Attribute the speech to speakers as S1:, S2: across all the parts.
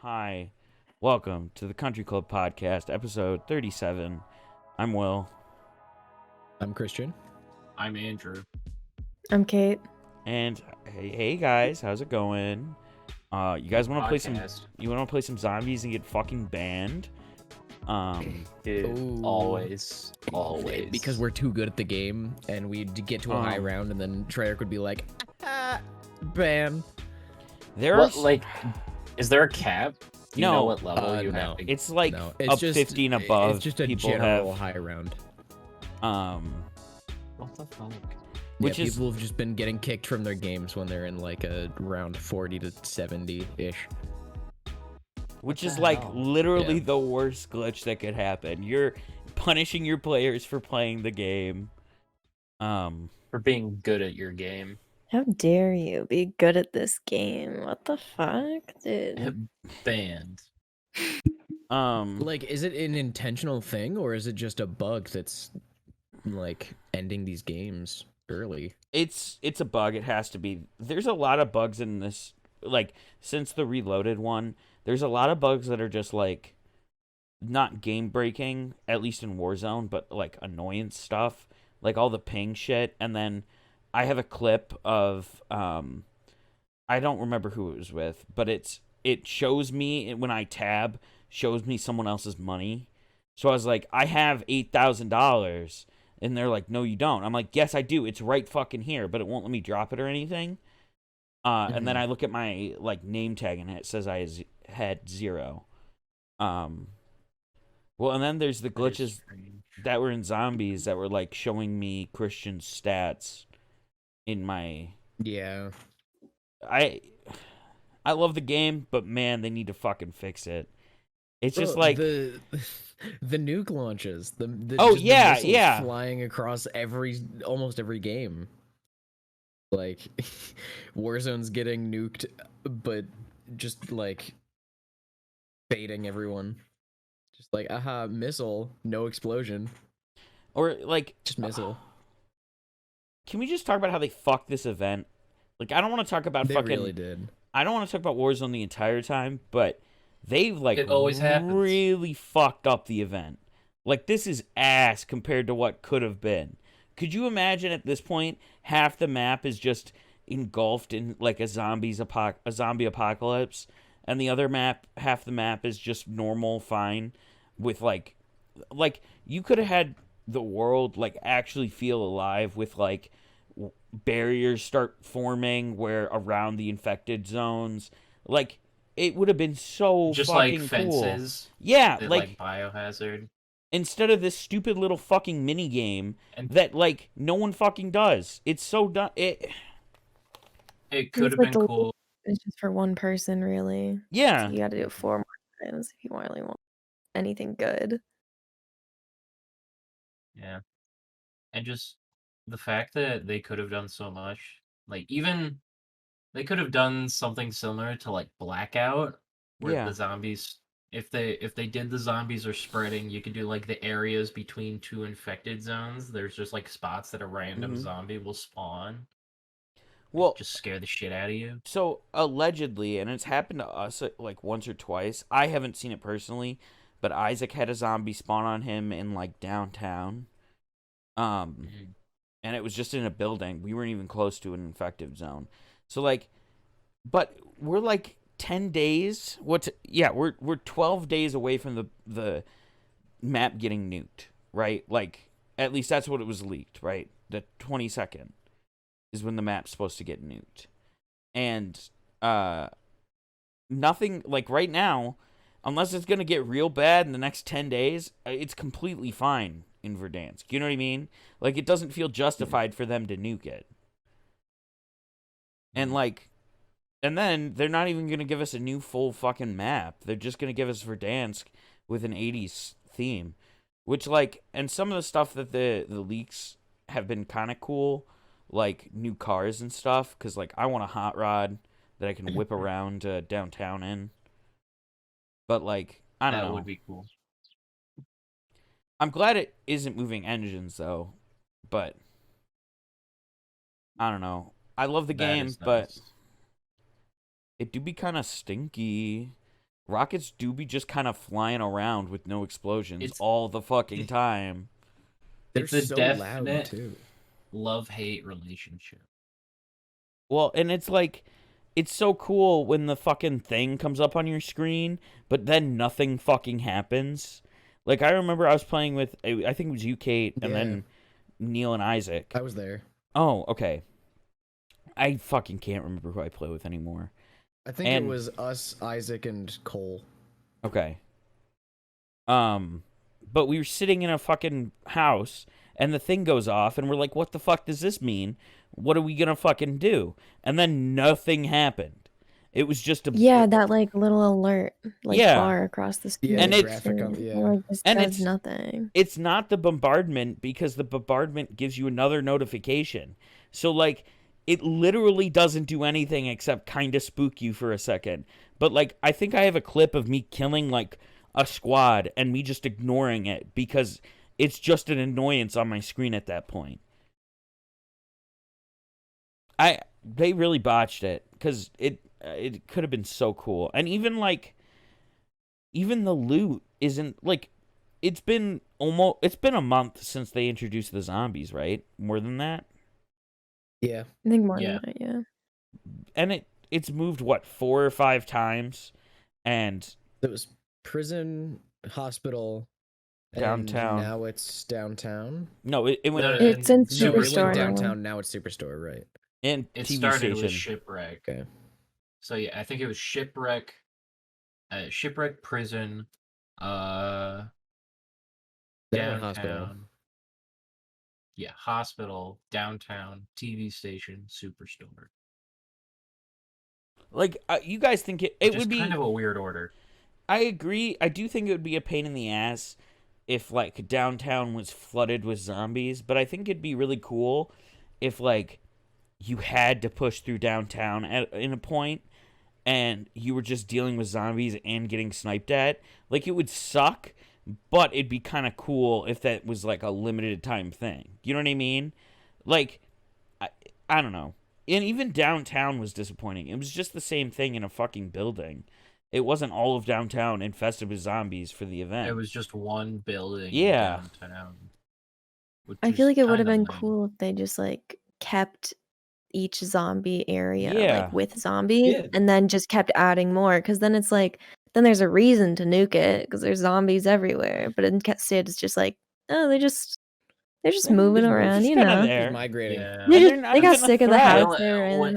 S1: Hi, welcome to the Country Club Podcast, episode 37. I'm Will.
S2: I'm Christian.
S3: I'm Andrew.
S4: I'm Kate.
S1: And hey guys, how's it going? You guys want to play some?
S3: Podcast.
S1: You want to play some zombies and get fucking banned?
S3: Dude,
S2: Ooh.
S3: always.
S2: Because we're too good at the game, and we'd get to a high round, and then Treyarch would be like, ban.
S1: There's
S3: is there a cap? Do you
S1: No.
S3: know what level you
S2: No.
S3: have to
S1: it's like
S2: No,
S1: up
S2: it's just
S1: 15 above.
S2: It's just a
S1: people
S2: general
S1: have,
S2: high round.
S3: What the fuck?
S1: Which is
S2: people have just been getting kicked from their games when they're in like a round 40 to 70 ish.
S1: which
S3: the
S1: is like
S3: hell?
S1: literally
S2: Yeah.
S1: the worst glitch that could happen. You're punishing your players for playing the game.
S3: For being good at your game.
S4: How dare you be good at this game? What the fuck, dude?
S3: Banned.
S2: Like, is it an intentional thing, or is it just a bug that's like ending these games early?
S1: It's a bug. It has to be. There's a lot of bugs in this. Like since the Reloaded one, there's a lot of bugs that are just like not game breaking, at least in Warzone, but like annoyance stuff, like all the ping shit. And then I have a clip of I don't remember who it was with, but it shows me when I tab, shows me someone else's money. So I was like, I have $8,000. And they're like, no, you don't. I'm like, yes, I do. It's right fucking here, but it won't let me drop it or anything. And then I look at my like name tag and it says I had 0. Well, and then there's the
S3: That is
S1: glitches
S3: strange.
S1: that were in zombies that were like showing me Christian's stats in my.
S2: Yeah.
S1: I love the game, but man, they need to fucking fix it. It's just
S2: Bro,
S1: like
S2: the nuke launches. The
S1: Oh,
S2: just the
S1: yeah,
S2: missiles
S1: yeah.
S2: flying across almost every game. Like Warzone's getting nuked, but just like baiting everyone. Just like, aha, missile, no explosion,
S1: or like
S2: just missile.
S1: Can we just talk about how they fucked this event? Like, I don't want to talk about
S2: They
S1: fucking.
S2: really did.
S1: I don't want to talk about Warzone the entire time, but they've like
S3: It always happens.
S1: really fucked up the event. Like, this is ass compared to what could have been. Could you imagine at this point half the map is just engulfed in like a zombie apocalypse, and the other half the map is just normal, fine, with like you could have had the world like actually feel alive with like barriers start forming where around the infected zones, like it would have been so
S3: Just like
S1: fucking cool.
S3: fences.
S1: Yeah,
S3: That,
S1: like
S3: Biohazard.
S1: instead of this stupid little fucking mini game
S3: And
S1: that like no one fucking does. It's so done.
S3: it could have
S4: like
S3: been
S4: the-
S3: cool.
S4: It's just for one person, really.
S1: Yeah.
S4: So you got to do it 4 more times if you really want anything good.
S3: Yeah. And just the fact that they could have done so much. Like, even they could have done something similar to like Blackout, where
S1: Yeah.
S3: the zombies, if they did the zombies are spreading, you could do like the areas between 2 infected zones. There's just like spots that a random
S1: Mhm.
S3: zombie will spawn.
S1: Well,
S3: Just scare the shit out of you.
S1: so allegedly, and it's happened to us like once or twice. I haven't seen it personally, but Isaac had a zombie spawn on him in like downtown. And it was just in a building. We weren't even close to an infected zone. So like, but we're like 10 days. We're 12 days away from the map getting nuked, right? Like, at least that's what it was leaked, right? The 22nd is when the map's supposed to get nuked. And nothing, like right now, unless it's going to get real bad in the next 10 days, it's completely fine in Verdansk. You know what I mean? Like, it doesn't feel justified for them to nuke it. And like, and then they're not even going to give us a new full fucking map. They're just going to give us Verdansk with an 80s theme, which like, and some of the stuff that the leaks have been kind of cool, like new cars and stuff, because like I want a hot rod that I can whip around downtown in. But like, I don't
S3: That
S1: know.
S3: would be cool.
S1: I'm glad it isn't moving engines though, but I don't know. I love the
S3: That
S1: game,
S3: is
S1: but
S3: nice.
S1: it do be kind of stinky. rockets do be just kind of flying around with no explosions
S3: It's-
S1: all the fucking time.
S2: They're
S3: It's a
S2: so loud
S3: definite
S2: too.
S3: love-hate relationship.
S1: Well, and it's like, it's so cool when the fucking thing comes up on your screen, but then nothing fucking happens. Like, I remember I was playing with, I think it was you, Kate, and then Neil and Isaac.
S2: I was there.
S1: Oh, okay. I fucking can't remember who I play with anymore.
S2: I think
S1: And-
S2: it was us, Isaac, and Cole.
S1: Okay. But we were sitting in a fucking house, and the thing goes off, and we're like, what the fuck does this mean? What are we gonna fucking do? And then nothing happened. It was just a
S4: Yeah, that like little alert, like
S1: Yeah.
S4: bar across the screen.
S2: Yeah,
S1: And
S2: the
S1: it's-
S2: graphic of,
S4: and,
S2: yeah.
S4: like, this
S1: And
S4: does
S1: it's-
S4: nothing.
S1: It's not the bombardment, because the bombardment gives you another notification. So, like, it literally doesn't do anything except kind of spook you for a second. But, like, I think I have a clip of me killing, like, a squad and me just ignoring it because it's just an annoyance on my screen at that point. They really botched it because it could have been so cool. And even, like, even the loot isn't, like, it's been a month since they introduced the zombies, right? More than that?
S2: Yeah.
S4: I think more
S3: Yeah.
S4: than that, yeah.
S1: And it's moved, what, 4 or 5 times? And
S2: It was prison, hospital, and
S1: Downtown.
S2: now it's downtown.
S1: no, it went
S3: No,
S4: It's in
S2: No,
S3: Superstore.
S2: it
S4: Superstore.
S2: went
S4: now.
S2: downtown. Now it's Superstore, right?
S1: in
S3: It
S1: TV
S3: started
S1: station.
S3: with Shipwreck.
S2: Okay.
S3: So yeah, I think it was Shipwreck, Prison,
S2: Then it went hospital.
S3: downtown. Yeah, hospital, downtown, TV station, Superstore.
S1: Like, you guys think it
S3: Which
S1: would
S3: is
S1: be...
S3: kind of a weird order.
S1: I agree. I do think it would be a pain in the ass if, like, downtown was flooded with zombies, but I think it'd be really cool if, like, you had to push through downtown in a point and you were just dealing with zombies and getting sniped at. Like, it would suck, but it'd be kind of cool if that was, like, a limited time thing. You know what I mean? Like, I don't know. And even downtown was disappointing. It was just the same thing in a fucking building. It wasn't all of downtown infested with zombies for the event.
S3: It was just one building
S1: Yeah.
S3: downtown. which
S4: I feel
S3: is
S4: like it would have
S3: kinda
S4: been
S3: lame.
S4: cool if they just like kept each zombie area
S1: Yeah.
S4: like with zombies
S3: Yeah.
S4: and then just kept adding more because then it's like then there's a reason to nuke it because there's zombies everywhere. But instead it's just like, oh, they're just moving
S1: They're
S4: around,
S1: just
S4: you
S1: kinda
S4: know.
S2: Just
S1: there.
S2: migrating.
S3: Yeah.
S4: They,
S1: And
S4: just,
S1: they're not
S4: they got
S1: even a
S4: sick of the
S1: threat.
S4: house
S3: Will,
S4: they're in.
S3: Will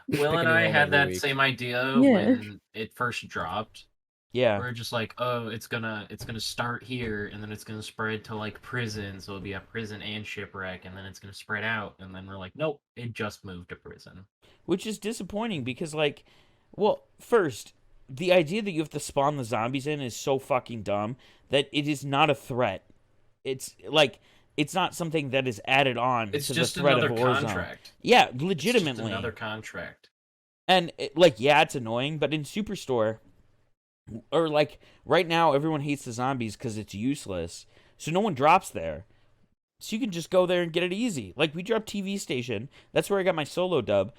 S2: Picking
S3: and
S2: a
S3: I
S2: home
S3: had
S2: every
S3: that
S2: week.
S3: same idea
S4: Yeah.
S3: when it first dropped.
S1: Yeah.
S3: We're just like, oh, it's gonna start here, and then it's gonna spread to like prison, so it'll be a prison and shipwreck, and then it's gonna spread out, and then we're like, nope, it just moved to prison.
S1: Which is disappointing because, like, well, first, the idea that you have to spawn the zombies in is so fucking dumb that it is not a threat. It's like, it's not something that is added on
S3: It's
S1: to
S3: just
S1: the threat
S3: another
S1: of Warzone.
S3: contract.
S1: Yeah,
S3: It's just
S1: legitimately.
S3: another contract.
S1: And, like, yeah, it's annoying, but in Superstore, or, like, right now, everyone hates the zombies because it's useless, so no one drops there. So you can just go there and get it easy. Like, we dropped TV Station. That's where I got my solo dub.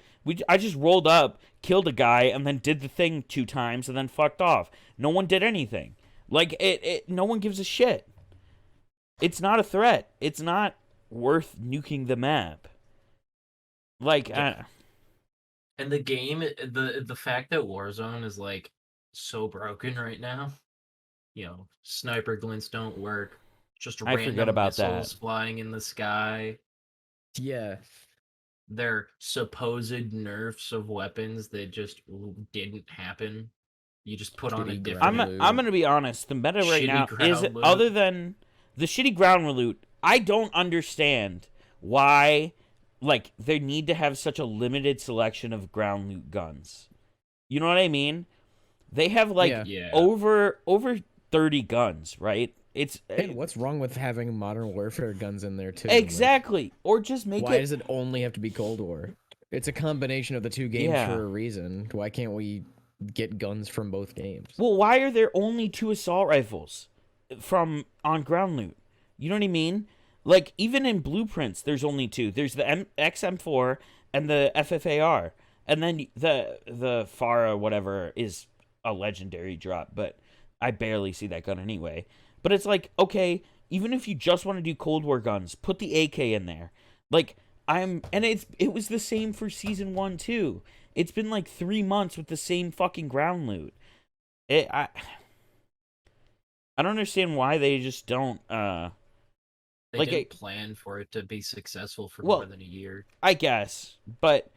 S1: I just rolled up, killed a guy, and then did the thing 2 times, and then fucked off. No one did anything. Like, no one gives a shit. It's not a threat. It's not worth nuking the map. Like,
S3: Yeah. And the game, the fact that Warzone is like so broken right now, sniper glints don't work. Just
S1: I forget
S3: random
S1: about that.
S3: missiles flying in the sky.
S2: Yeah.
S3: Their supposed nerfs of weapons that just didn't happen. You just put on a
S2: Shitty
S3: different.
S2: ground
S1: I'm gonna be honest. The meta right
S3: Shitty
S1: now is,
S3: ground loot.
S1: other than the shitty ground loot, I don't understand why, like, they need to have such a limited selection of ground loot guns. You know what I mean? They have like
S2: Yeah.
S3: Yeah.
S1: over 30 guns, right? It's
S2: And what's wrong with having Modern Warfare guns in there too? Like,
S1: exactly, or just make
S2: why
S1: it.
S2: does it only have to be Cold War? It's a combination of the two games
S1: Yeah.
S2: for a reason. Why can't we get guns from both games?
S1: Well, why are there only 2 assault rifles from on ground loot? You know what I mean? Like, even in Blueprints, there's only 2. There's the XM4 and the FFAR, and then the FARA whatever is a legendary drop, but I barely see that gun anyway. But it's like, okay, even if you just want to do Cold War guns, put the AK in there. Like, and it was the same for season 1 too. It's been like 3 months with the same fucking ground loot. I don't understand why they just don't
S3: They
S1: like
S3: didn't plan for it to be successful for
S1: Well,
S3: more than a year.
S1: I guess, but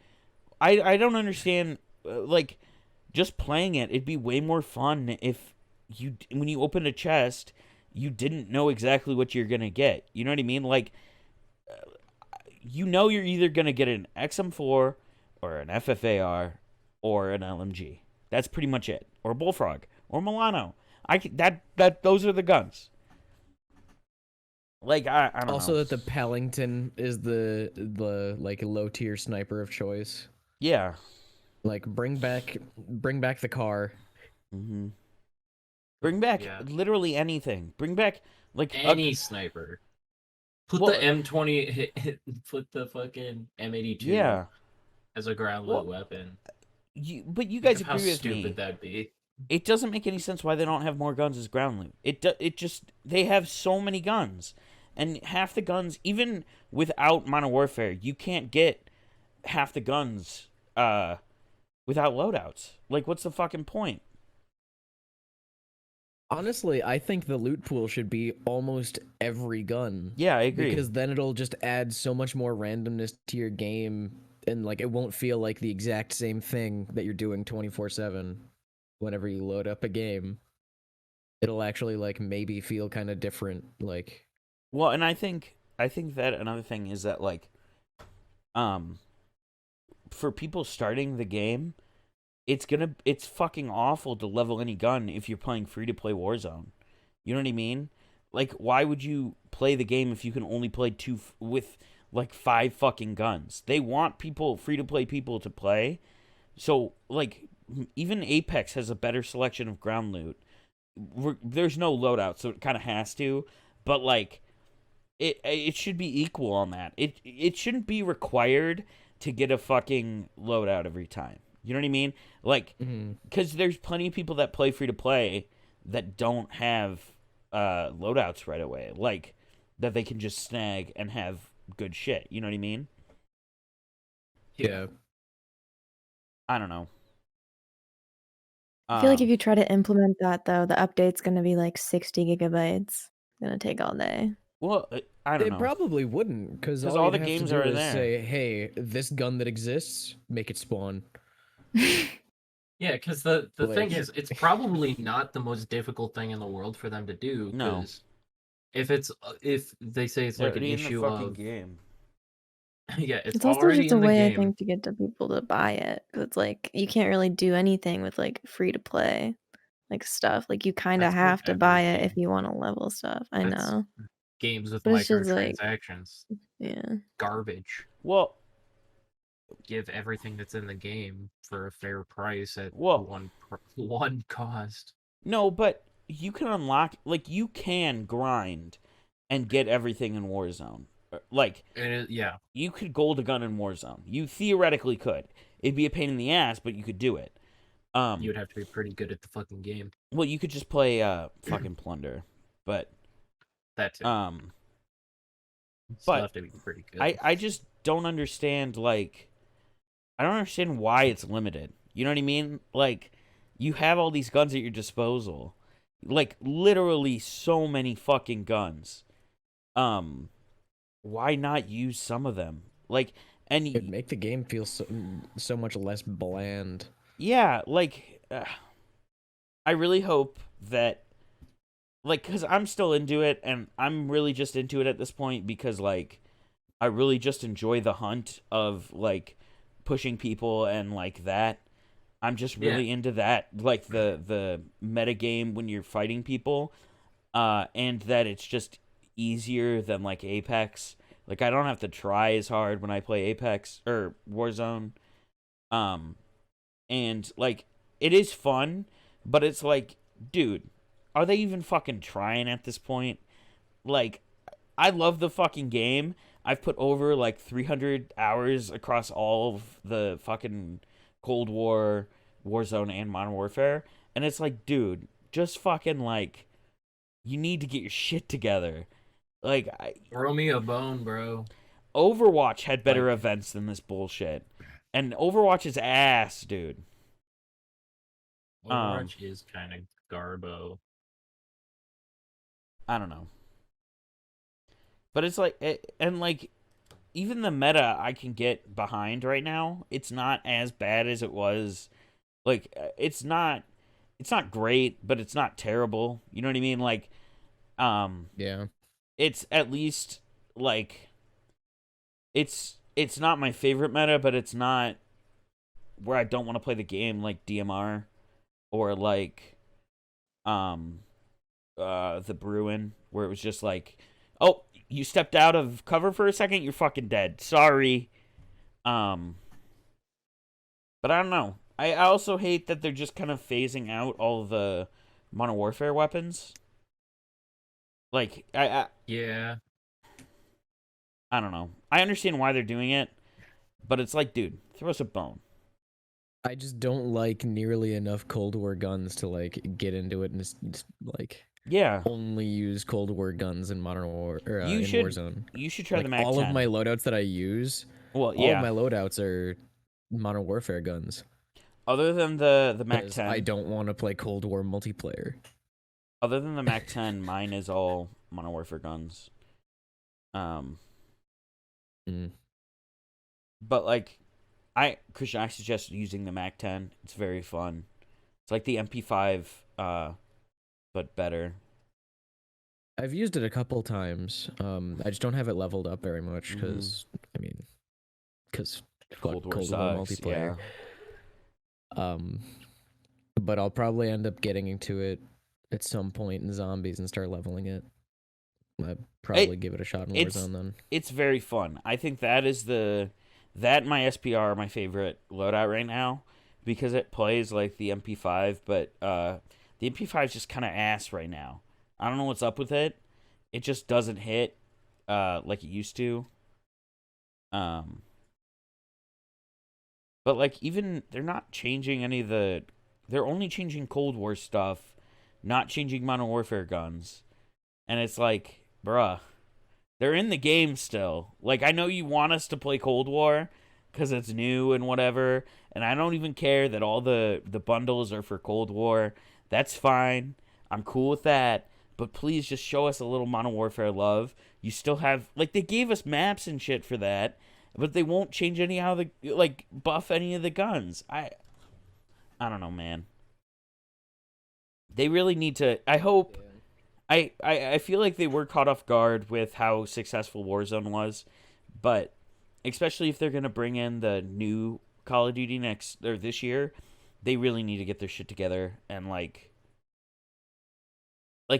S1: I don't understand like just playing it. It'd be way more fun if when you open a chest, you didn't know exactly what you're gonna get. You know what I mean? Like, you're either gonna get an XM4 or an FFAR or an LMG. That's pretty much it. Or Bullfrog or Milano. Those are the guns. Like, I don't know.
S2: Also, that the Pellington is the like low tier sniper of choice.
S1: Yeah.
S2: Like, bring back the car.
S1: Mm-hmm. Bring back literally anything. Bring back like
S3: any sniper. Put the M20. Put the fucking M82. As a ground loot weapon.
S1: But you guys agree with me?
S3: How stupid that'd be.
S1: It doesn't make any sense why they don't have more guns as ground loot. It just they have so many guns, and half the guns, even without Modern Warfare, you can't get half the guns without loadouts. Like, what's the fucking point?
S2: Honestly, I think the loot pool should be almost every gun.
S1: Yeah, I agree.
S2: Because then it'll just add so much more randomness to your game, and like it won't feel like the exact same thing that you're doing 24/7 whenever you load up a game. It'll actually like maybe feel kind of different, like.
S1: Well, and I think that another thing is that like for people starting the game, it's fucking awful to level any gun if you're playing free to play Warzone. You know what I mean? Like, why would you play the game if you can only play with like 5 fucking guns? They want free to play people to play. So like, even Apex has a better selection of ground loot. There's no loadout, so it kind of has to. But like, it should be equal on that. It shouldn't be required to get a fucking loadout every time. You know what I mean? Like, because there's plenty of people that play free to play that don't have loadouts right away. Like, that they can just snag and have good shit. You know what I mean?
S2: Yeah.
S1: I don't know.
S4: I feel like if you try to implement that, though, the update's going to be like 60 gigabytes. It's going to take all day.
S1: Well, I don't know.
S2: It probably wouldn't, because
S1: all the games are there.
S2: Say, hey, this gun that exists, make it spawn.
S3: Yeah, because the thing is, it's probably not the most difficult thing in the world for them to do.
S1: No.
S3: If they say it's like an issue of
S1: game.
S3: Yeah,
S4: it's also
S3: already
S4: just a
S3: in the
S4: way
S3: game.
S4: I think to get to people to buy it. 'Cause it's like you can't really do anything with like free to play, like stuff. Like you kind of
S3: That's
S4: have
S3: with
S4: to buy
S3: every
S4: it if
S3: game.
S4: you want to level stuff. I
S3: That's
S4: know.
S3: Games with
S4: But it's just like,
S3: microtransactions.
S4: yeah.
S3: Garbage.
S1: Well,
S3: give everything that's in the game for a fair price at
S1: Well-
S3: one cost.
S1: no, but you can unlock, like, you can grind and get everything in Warzone. Like,
S3: Yeah.
S1: you could gold a gun in Warzone. You theoretically could. It'd be a pain in the ass, but you could do it.
S3: You would have to be pretty good at the fucking game.
S1: Well, you could just play fucking Plunder, but
S3: That too.
S1: but
S3: have to be pretty good.
S1: I just don't understand, like, I don't understand why it's limited. You know what I mean? Like, you have all these guns at your disposal. Like, literally so many fucking guns. Why not use some of them? Like, and
S2: It'd make the game feel so much less bland.
S1: yeah, like, I really hope that, like, because I'm still into it, and I'm really just into it at this point because, like, I really just enjoy the hunt of, like, pushing people and, like, that. I'm just really into that, like, the metagame when you're fighting people, and that it's just easier than, like, Apex. Like, I don't have to try as hard when I play Apex, or Warzone. And, like, it is fun, but it's like, dude, are they even fucking trying at this point? Like, I love the fucking game. I've put over, like, 300 hours across all of the fucking Cold War, Warzone, and Modern Warfare. And it's like, dude, just fucking like, you need to get your shit together. Like,
S3: Throw me a bone, bro.
S1: Overwatch had better
S3: Like-
S1: events than this bullshit. And Overwatch is ass, dude.
S3: Overwatch is kind of garbo.
S1: I don't know. But it's like, and like, even the meta I can get behind right now, it's not as bad as it was. Like, it's not great, but it's not terrible. You know what I mean? Like,
S2: Yeah.
S1: it's at least like, it's not my favorite meta, but it's not where I don't want to play the game, like DMR or like the Bruin, where it was just like, oh, you stepped out of cover for a second, you're fucking dead. Sorry. But I don't know. I also hate that they're just kind of phasing out all the Modern Warfare weapons. Like,
S3: Yeah.
S1: I don't know. I understand why they're doing it, but it's like, dude, throw us a bone.
S2: I just don't like nearly enough Cold War guns to like get into it and just like
S1: Yeah.
S2: only use Cold War guns in Modern War or
S1: You
S2: in
S1: should-
S2: Warzone.
S1: You should try
S2: Like
S1: the MAC-10.
S2: all of my loadouts that I use,
S1: well,
S2: all
S1: yeah.
S2: of my loadouts are Modern Warfare guns.
S1: Other than the
S2: 'Cause
S1: MAC-10,
S2: I don't want to play Cold War multiplayer.
S1: other than the MAC-10, mine is all Modern Warfare guns. But like, Christian, I suggest using the MAC-10. It's very fun. It's like the MP5, but better.
S2: I've used it a couple times. I just don't have it leveled up very much because because
S1: Cold War
S2: War
S1: sucks,
S2: multiplayer.
S1: yeah.
S2: But I'll probably end up getting into it at some point in Zombies and start leveling it. I'd probably give it a shot in
S1: it's-
S2: Warzone then.
S1: It's very fun. I think that is that and my SPR are my favorite loadout right now because it plays like the MP5, but the MP5 is just kind of ass right now. I don't know what's up with it. It just doesn't hit like it used to. But like, even they're not changing any of the. They're only changing Cold War stuff, not changing Modern Warfare guns, and it's like, bruh, they're in the game still. Like, I know you want us to play Cold War because it's new and whatever, and I don't even care that all the bundles are for Cold War. That's fine. I'm cool with that. But please just show us a little Modern Warfare love. You still have, like, they gave us maps and shit for that, but they won't change any how the, like, buff any of the guns. I don't know, man. They really need to. I hope. I feel like they were caught off guard with how successful Warzone was, but especially if they're gonna bring in the new Call of Duty this year, they really need to get their shit together and like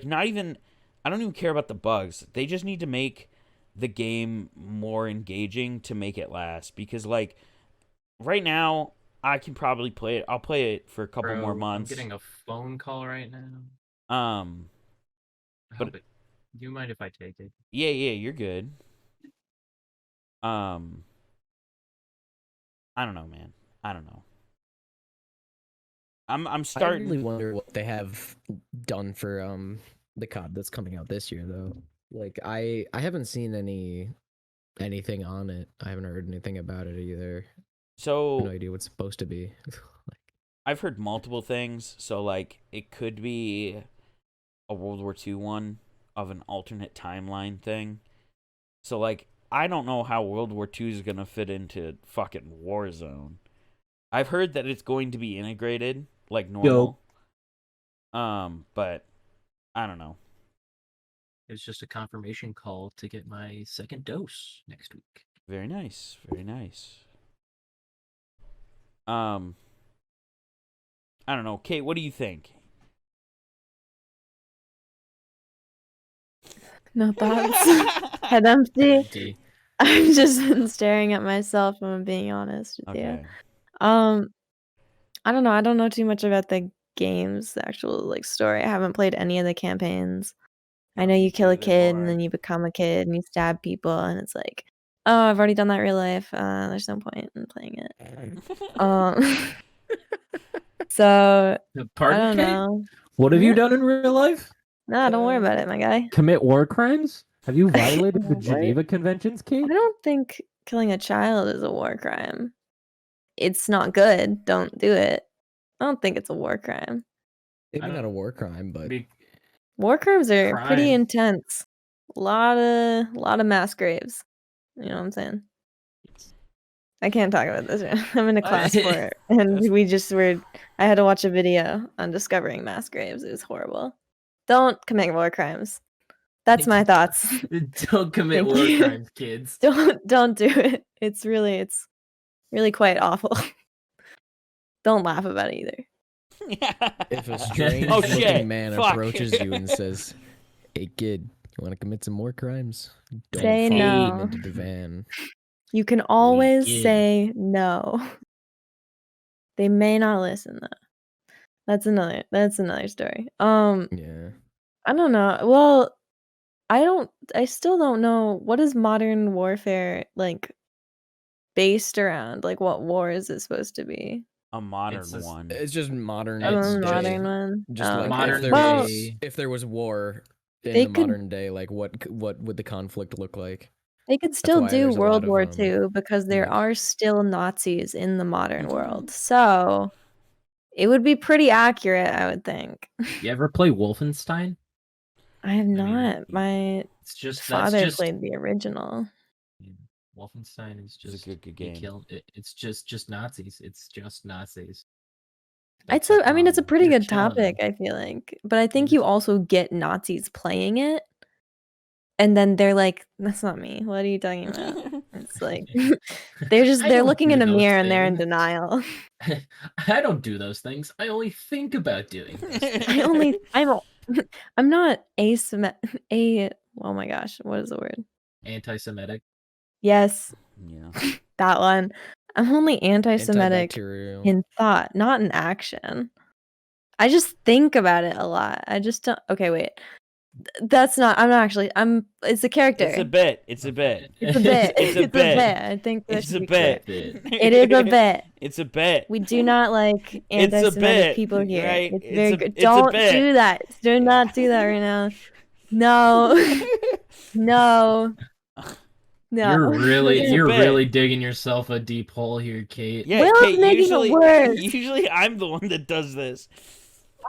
S1: not even. I don't even care about the bugs. They just need to make the game more engaging to make it last, because like right now I can probably play it. I'll play it for a couple more months.
S3: I'm getting a phone call right now.
S1: I But-
S3: hope do you mind if I take it?
S1: Yeah, you're good. I don't know, man. I don't know. I'm
S2: I
S1: starting.
S2: really wonder what they have done for the COD that's coming out this year though. Like I haven't seen anything on it. I haven't heard anything about it either. I
S1: So
S2: have no idea what's supposed to be.
S1: I've heard multiple things. So like, it could be a World War II one of an alternate timeline thing. So like, I don't know how World War II is gonna fit into fucking Warzone. I've heard that it's going to be integrated like normal. But I don't know.
S3: It's just a confirmation call to get my second dose next week.
S1: Very nice. Very nice. I don't know. Kate, what do you think?
S4: No thoughts. Head empty.
S2: Empty.
S4: I've just been staring at myself, if I'm being honest with you.
S1: Okay.
S4: I don't know. I don't know too much about the game's actual like story. I haven't played any of the campaigns. I know you kill a
S1: Neither
S4: kid
S1: have
S4: and
S1: I.
S4: then you become a kid and you stab people and it's like, oh, I've already done that in real life. There's no point in playing it. Um, So I
S3: Pardon,
S4: don't
S3: Kate?
S4: know.
S5: What have you
S4: Yeah.
S5: done in real life?
S4: Nah, don't worry about it, my guy.
S5: Commit war crimes? Have you violated the
S4: What?
S5: Geneva Conventions, Kate?
S4: I don't think killing a child is a war crime. It's not good. Don't do it. I don't think it's a war crime.
S2: Maybe
S3: don't-
S2: not a war crime, but
S3: Be-
S4: War crimes are pretty
S3: Crime.
S4: intense. Lot of mass graves. You know what I'm saying? I can't talk about this. I'm in a class for it, and I had to watch a video on discovering mass graves. It was horrible. Don't commit war crimes. That's my thoughts.
S3: Don't commit
S4: Thank
S3: war
S4: you.
S3: crimes, kids.
S4: Don't do it. It's really quite awful. Don't laugh about it either.
S2: if a strange
S1: Oh,
S2: looking
S1: shit.
S2: man
S1: Fuck.
S2: approaches you and says, "Hey kid, you want to commit some more crimes? Don't
S4: Say
S2: follow
S4: no.
S2: him into the van."
S4: You can always
S3: kid.
S4: say no. They may not listen though. That's another story.
S2: Yeah.
S4: I don't know. Well, I still don't know what is modern warfare like based around. Like what war is it supposed to be?
S1: A modern
S3: It's just-
S1: one.
S2: It's just modern.
S3: It's
S4: A
S3: just-
S4: modern one.
S2: Just
S4: Oh,
S2: like
S4: okay.
S3: Modern
S4: Well,
S3: day.
S2: if there was war in
S4: They
S2: the
S4: could-
S2: modern day, like what would the conflict look like?
S4: they could still
S2: why
S4: do
S2: there's a lot
S4: World
S2: of,
S4: War II because there
S2: like-
S4: are still Nazis in the modern world. So it would be pretty accurate, I would think.
S3: You ever play Wolfenstein?
S4: I have
S3: mean,
S4: not. My
S3: It's just
S4: father played the original.
S3: Wolfenstein is
S1: It's a
S3: just
S1: good
S3: you
S1: game.
S3: kill it's just Nazis. It's just Nazis.
S4: It's a pretty
S3: You're
S4: good
S3: killing
S4: topic,
S3: them.
S4: I feel like. But I think
S3: You're
S4: you also get Nazis playing it. And then they're like, that's not me. What are you talking about? It's like they're
S3: I
S4: they're
S3: don't
S4: looking
S3: do
S4: in a
S3: those
S4: mirror and they're in
S3: things.
S4: denial.
S3: I don't do those things. I only think about doing this.
S4: I'm not oh my gosh, what is the word?
S3: Anti-Semitic.
S4: Yes,
S1: Yeah.
S4: that one. I'm only anti-Semitic
S2: Antibacterial.
S4: in thought, not in action. I just think about it a lot. I just don't. Okay, wait. It's a character.
S1: It's a bit. It's a bit.
S4: It's a bit.
S1: It's a bit.
S4: I think that
S1: It's
S4: should
S1: a
S4: be clear.
S1: bit.
S4: It is a bit.
S1: It's a bit.
S4: We do not like
S1: It's a
S4: anti-Semitic
S1: bit,
S4: people here.
S1: right?
S4: It's
S1: It's
S4: very
S1: a-
S4: good.
S1: it's a
S4: Don't
S1: bit.
S4: do that. Do not do that right now. No. No. No.
S3: You're
S1: It's a bit.
S3: really digging yourself a deep hole here, Kate.
S1: Yeah,
S4: Will's
S1: Kate,
S4: making it worse.
S1: usually I'm the one that does this.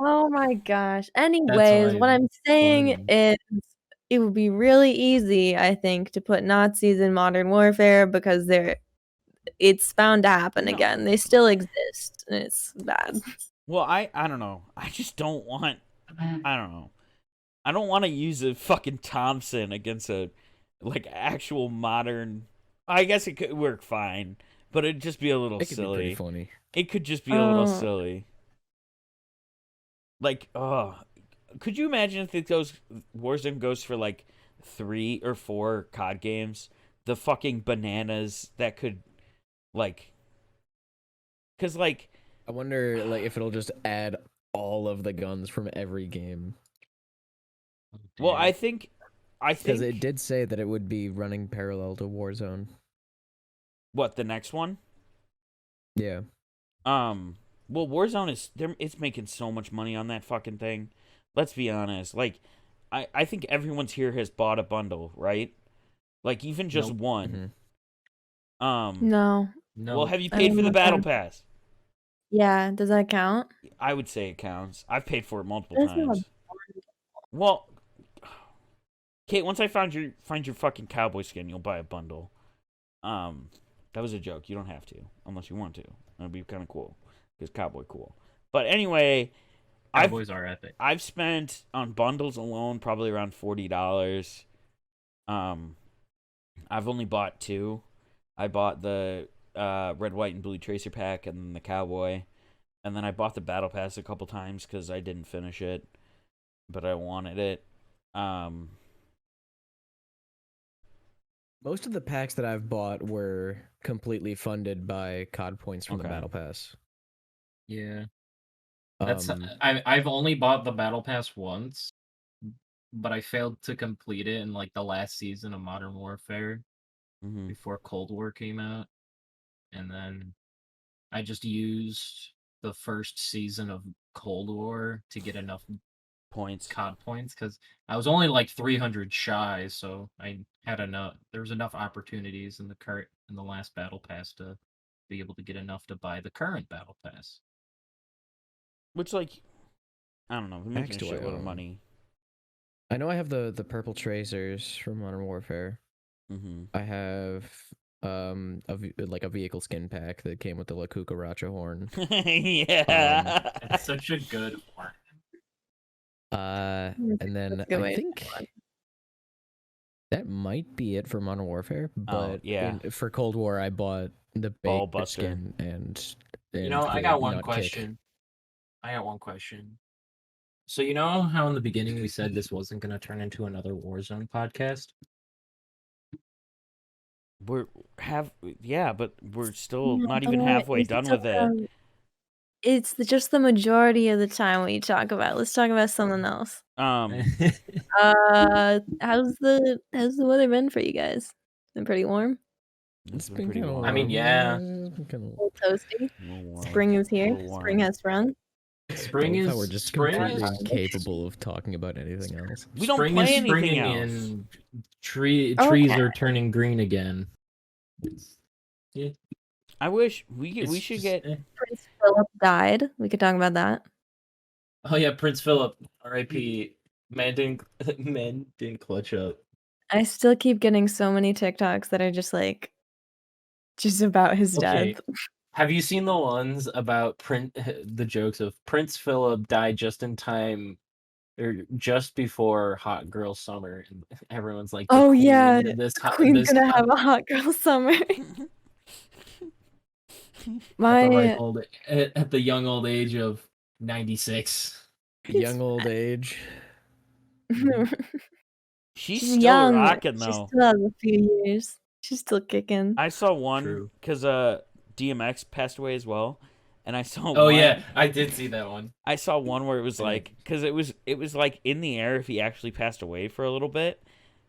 S4: Oh my gosh. Anyways,
S3: why
S4: what I'm saying
S3: fun.
S4: is it would be really easy, I think, to put Nazis in modern warfare because it's bound to happen
S1: No.
S4: again. They still exist, and it's bad.
S1: Well, I don't know. I just don't want. I don't know. I don't want to use a fucking Thompson against a like actual modern. I guess it could work fine, but it'd just be a little
S2: It could be pretty
S1: silly.
S2: funny.
S1: It could just be a little
S4: Oh.
S1: silly. Like, could you imagine if it goes Warzone goes for like 3 or 4 COD games? The fucking bananas that could, like, because like,
S2: I wonder like if it'll just add all of the guns from every game.
S1: well, I think,
S2: Because it did say that it would be running parallel to Warzone.
S1: what the next one?
S2: Yeah.
S1: Well, Warzone it's making so much money on that fucking thing. Let's be honest. Like, I think everyone's here has bought a bundle, right? Like even just
S3: Nope.
S1: one.
S2: Mhm.
S4: No.
S3: No.
S1: Well, have you
S4: I
S1: paid
S4: don't
S1: for the
S4: know
S1: battle
S4: that.
S1: pass?
S4: Yeah, does that count?
S1: I would say it counts. I've paid for it multiple
S4: That's not
S1: times. Well, Kate, once I find your fucking cowboy skin, you'll buy a bundle. That was a joke. You don't have to, unless you want to. That'd be kind of cool, because cowboy cool. But anyway,
S3: Cowboys are epic.
S1: I've spent on bundles alone probably around $40. I've only bought 2. I bought the red, white, and blue tracer pack, and then the cowboy, and then I bought the battle pass a couple times because I didn't finish it, but I wanted it.
S2: Most of the packs that I've bought were completely funded by COD points from the
S1: Okay.
S2: battle pass.
S3: Yeah. That's
S2: Um,
S3: I've only bought the battle pass once, but I failed to complete it in like the last season of Modern Warfare
S1: Mhm.
S3: before Cold War came out. And then I just used the first season of Cold War to get enough
S1: Points.
S3: COD points because I was only like 300 shy, so I had enough. There was enough opportunities in the last battle pass to be able to get enough to buy the current battle pass.
S1: Which, like, I don't know, they're making a
S2: do I
S1: shitload of
S2: own?
S1: money.
S2: I know I have the purple tracers from Modern Warfare.
S1: Mm-hmm.
S2: I have like a vehicle skin pack that came with the La Cucaracha horn.
S1: Yeah.
S3: It's such a good horn.
S2: And then
S4: That's a good way
S2: I
S4: to
S2: think that might be it for Modern Warfare. But
S1: yeah.
S2: for Cold War, I bought the
S1: Ball
S2: bait
S1: buster.
S2: skin and
S3: I
S2: the
S3: got one
S2: nut kick.
S3: question. So you know how in the beginning we said this wasn't going to turn into another Warzone podcast?
S1: but we're still
S4: No,
S1: not even
S4: don't.
S1: halfway
S4: Let's
S1: done
S4: talk
S1: with it.
S4: about- It's just the majority of the time what you talk about. Let's talk about something else. How's the weather been for you guys? Been pretty warm?
S2: It's
S1: been
S2: been
S1: pretty
S2: kind of
S1: warm.
S3: I mean, yeah.
S4: A little toasty? Spring is here.
S1: Little
S4: Spring
S1: warm.
S4: has sprung.
S3: Spring
S2: how
S3: is
S2: we're just
S3: spring
S2: completely
S3: is
S2: incapable of talking about anything else.
S1: We don't
S3: spring
S1: play
S3: is
S1: anything
S3: springing
S1: else.
S3: and trees
S4: Okay.
S3: are turning green again.
S1: I wish we
S3: It's
S1: should
S3: just,
S1: get.
S3: eh.
S4: Prince Philip died. We could talk about that.
S3: Oh yeah, Prince Philip, R.I.P. Man didn't clutch up.
S4: I still keep getting so many TikToks that are just like, just about his
S3: Okay.
S4: death.
S3: Have you seen the ones about the jokes of Prince Philip died just in time, or just before Hot Girl Summer? And everyone's like, the
S4: Oh
S3: queen,
S4: yeah,
S3: this
S4: Queen's gonna have a hot girl summer.
S3: at the young old age of 96.
S2: Young old age.
S1: She's
S4: She's
S1: still
S4: young.
S1: rocking
S4: She
S1: though.
S4: still has a few years. She's still kicking.
S1: I saw one
S3: True.
S1: because DMX passed away as well, and I saw.
S3: Oh
S1: one,
S3: yeah, I did see that one.
S1: I saw one where it was
S3: Yeah.
S1: like, because it was like in the air if he actually passed away for a little bit,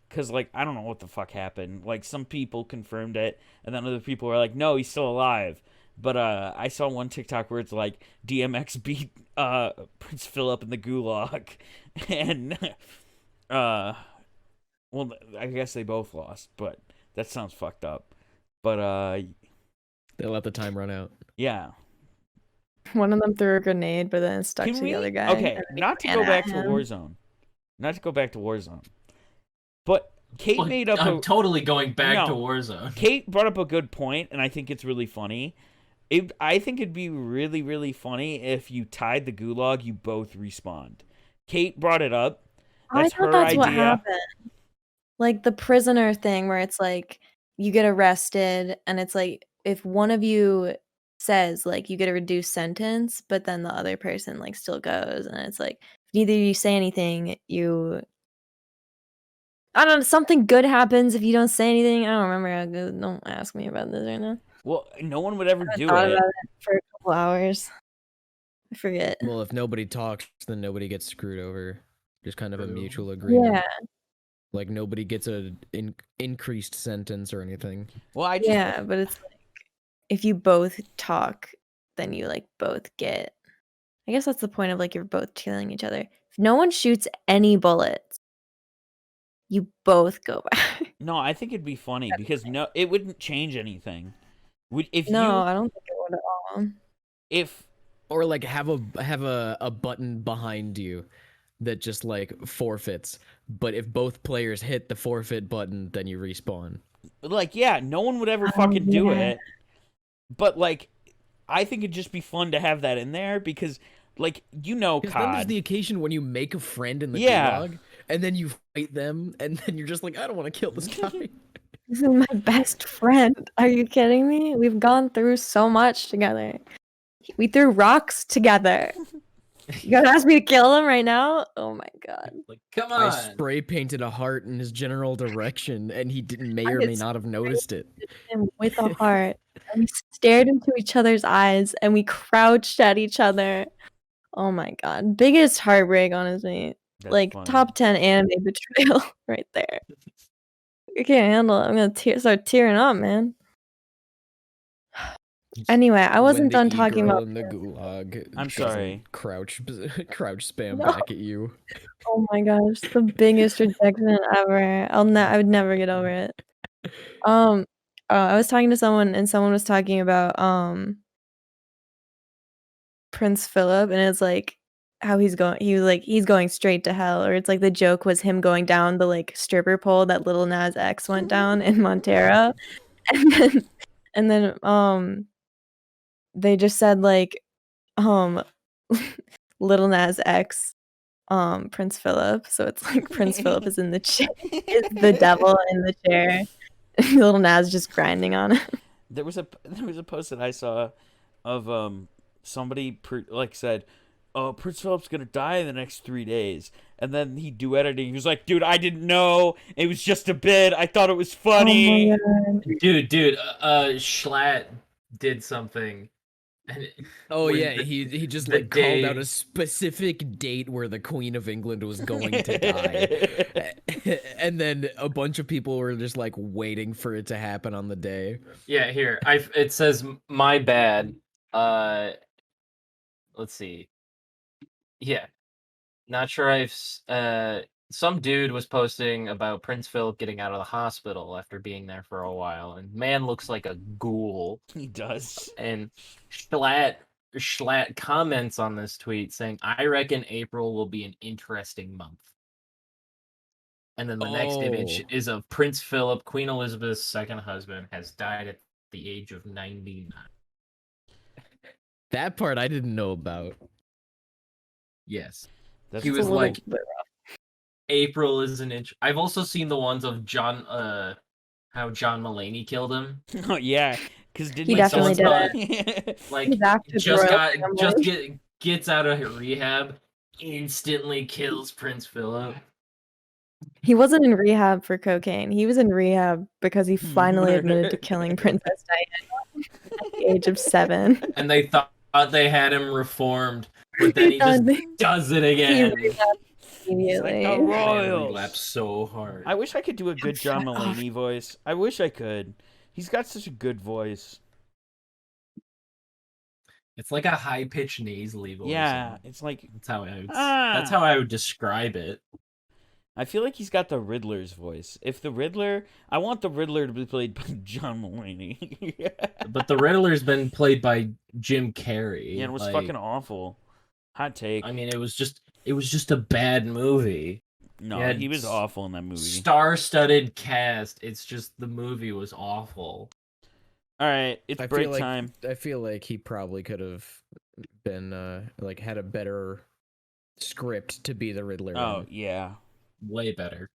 S1: because like I don't know what the fuck happened. Like some people confirmed it, and then other people were like, no, he's still alive. But I saw one TikTok where it's like DMX beat Prince Philip in the gulag, and well, I guess they both lost, but that sounds fucked up. But
S2: They let the time run out.
S1: yeah.
S4: One of them threw a grenade, but then it stuck
S1: Can
S4: to
S1: we?
S4: the other guy.
S1: Okay,
S4: and then he
S1: not to
S4: ran
S1: go
S4: at
S1: back to
S4: him.
S1: Warzone. Not to go back to Warzone. But Kate
S3: Well,
S1: made up
S3: I'm
S1: a
S3: totally going back to
S1: No.
S3: Warzone.
S1: Kate brought up a good point, and I think it's really funny. I think it'd be really, really funny if you tied the gulag, you both respawned. Kate brought it up. That's
S4: I thought
S1: her
S4: that's what
S1: idea.
S4: happened. Like the prisoner thing where it's like you get arrested and it's like if one of you says like you get a reduced sentence, but then the other person like still goes and it's like if neither of you say anything, I don't know, something good happens if you don't say anything. I don't remember how good. Don't ask me about this right now.
S1: Well, no one would ever
S4: I
S1: do
S4: thought
S1: it.
S4: about it for a couple hours. I forget.
S2: Well, if nobody talks, then nobody gets screwed over. Just kind of a mutual agreement.
S4: Yeah,
S2: Like nobody gets a increased sentence or anything.
S1: Well, I just
S4: yeah, but it's like if you both talk, then you like both get. I guess that's the point of like you're both killing each other. If no one shoots any bullets, you both go back.
S1: no, I think it'd be funny because no, it wouldn't change anything. If
S4: No,
S1: you
S4: I don't think it would at all.
S1: if
S2: Or like have a button behind you that just like forfeits. But if both players hit the forfeit button, then you respawn.
S1: like yeah, no one would ever
S4: Oh,
S1: fucking do
S4: yeah.
S1: it. But like I think it'd just be fun to have that in there because like
S2: Because then there's
S1: COD.
S2: the occasion when you make a friend in the
S1: Yeah.
S2: gulag, and then you fight them, and then you're just like, I don't want to kill this guy.
S4: This is my best friend. Are you kidding me? We've gone through so much together. We threw rocks together. You gonna ask me to kill him right now? Oh my god.
S3: Like, come
S2: I
S3: on.
S2: spray painted a heart in his general direction, and he may
S4: I
S2: or
S4: get
S2: may not have noticed it.
S4: Him with a heart. And we stared into each other's eyes and we crouched at each other. Oh my god. Biggest heartbreak, honestly.
S1: That's
S4: like
S1: funny.
S4: top 10 anime betrayal right there. I can't handle it. I'm gonna start tearing up, man. Anyway, I
S2: When
S4: wasn't
S2: the
S4: done talking
S2: e-girl
S4: about
S2: in the gulag.
S1: I'm
S2: doesn't
S1: sorry.
S2: Crouch spam
S4: No.
S2: back at you.
S4: Oh my gosh, the biggest rejection ever. I would never get over it. I was talking to someone and someone was talking about Prince Philip, and it's like how he's going straight to hell, or it's like the joke was him going down the like stripper pole that Little Nas X went down in Montero. And then they just said like Little Nas X Prince Philip, so it's like Prince Philip is in the chair, is the devil in the chair. Little Nas just grinding on it.
S1: There was a post that I saw of somebody said, "Oh, Prince Philip's gonna die in the next 3 days," and then he duetted it. He was like, "Dude, I didn't know. It was just a bit. I thought it was funny."
S4: Oh my god.
S3: Dude, Schlatt did something. And
S2: Oh
S3: when
S2: yeah,
S3: the-
S2: he just
S3: the
S2: like called out
S3: day-
S2: a specific date where the Queen of England was going to die. And then a bunch of people were just like waiting for it to happen on the day.
S3: Yeah, here. It says my bad. Let's see. Yeah. Not sure some dude was posting about Prince Philip getting out of the hospital after being there for a while, and man looks like a ghoul.
S1: He does.
S3: And Schlatt comments on this tweet saying, "I reckon April will be an interesting month." And then the next image
S2: Oh.
S3: is of Prince Philip, Queen Elizabeth's second husband, has died at the age of 99.
S2: That part I didn't know about.
S3: Yes.
S1: That's
S3: He
S4: It's a
S3: was
S4: little
S3: like,
S4: bit
S3: April is an inch. I've also seen the ones of how John Mulaney killed him.
S1: oh yeah, because didn't
S4: He
S1: like,
S4: definitely
S1: someone
S4: did
S3: Like,
S4: He's active
S3: just
S4: royal
S3: gets out of rehab, instantly kills Prince Philip.
S4: He wasn't in rehab for cocaine. He was in rehab because he finally admitted to killing Princess Diana at the age of 7.
S3: And they thought they had him reformed, but then he just does it
S4: He
S3: again.
S4: relapsed
S1: It's
S4: immediately.
S1: like the
S3: Man
S1: Royals.
S3: relapsed so hard.
S1: I wish I could do a good John
S4: Shut up.
S1: Mulaney voice. I wish I could. He's got such a good voice.
S3: It's like a high pitched nasally voice.
S1: Yeah, it's like
S3: That's how I would.
S1: Ah.
S3: That's how I would describe it.
S1: I feel like he's got the Riddler's voice. If the Riddler, I want the Riddler to be played by John Mulaney.
S3: But the Riddler's been played by Jim Carrey.
S1: Yeah, it was
S3: like,
S1: fucking awful. Hot take.
S3: I mean, it was just a bad movie.
S1: No,
S3: yeah,
S1: he was awful in that movie.
S3: Star-studded cast. It's just the movie was awful.
S1: All right, it's
S2: I
S1: break
S2: feel like
S1: time.
S2: I feel like he probably could have been like had a better script to be the Riddler.
S1: Oh
S2: in.
S1: yeah.
S3: Way better.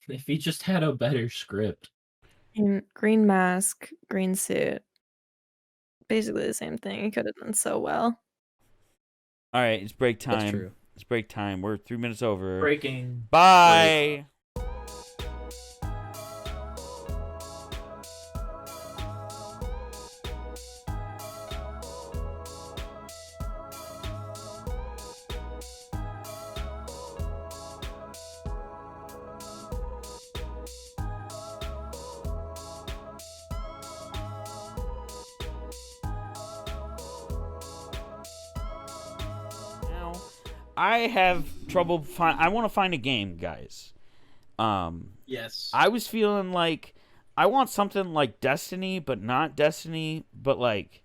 S3: If he just had a better script.
S4: Green mask, green suit. Basically the same thing. He could have done so well.
S1: All right, it's break time.
S2: That's true.
S1: It's break time. We're 3 minutes over.
S3: Breaking.
S1: Bye. Now, I have trouble. I want to find a game, guys.
S3: Yes.
S1: I was feeling like I want something like Destiny, but not Destiny, but like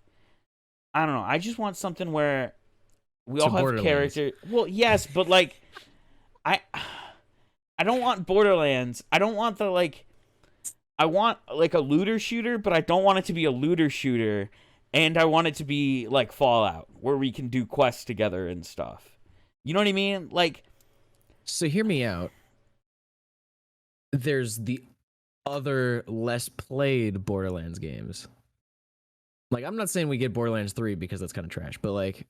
S1: I don't know. I just want something where we
S2: So
S1: all have
S2: Borderlands.
S1: character. Well, yes, but like I don't want Borderlands. I don't want the like. I want like a looter shooter, but I don't want it to be a looter shooter, and I want it to be like Fallout, where we can do quests together and stuff. You know what I mean? Like,
S2: So hear me out. There's the other less played Borderlands games. Like, I'm not saying we get Borderlands 3 because that's kind of trash, but like,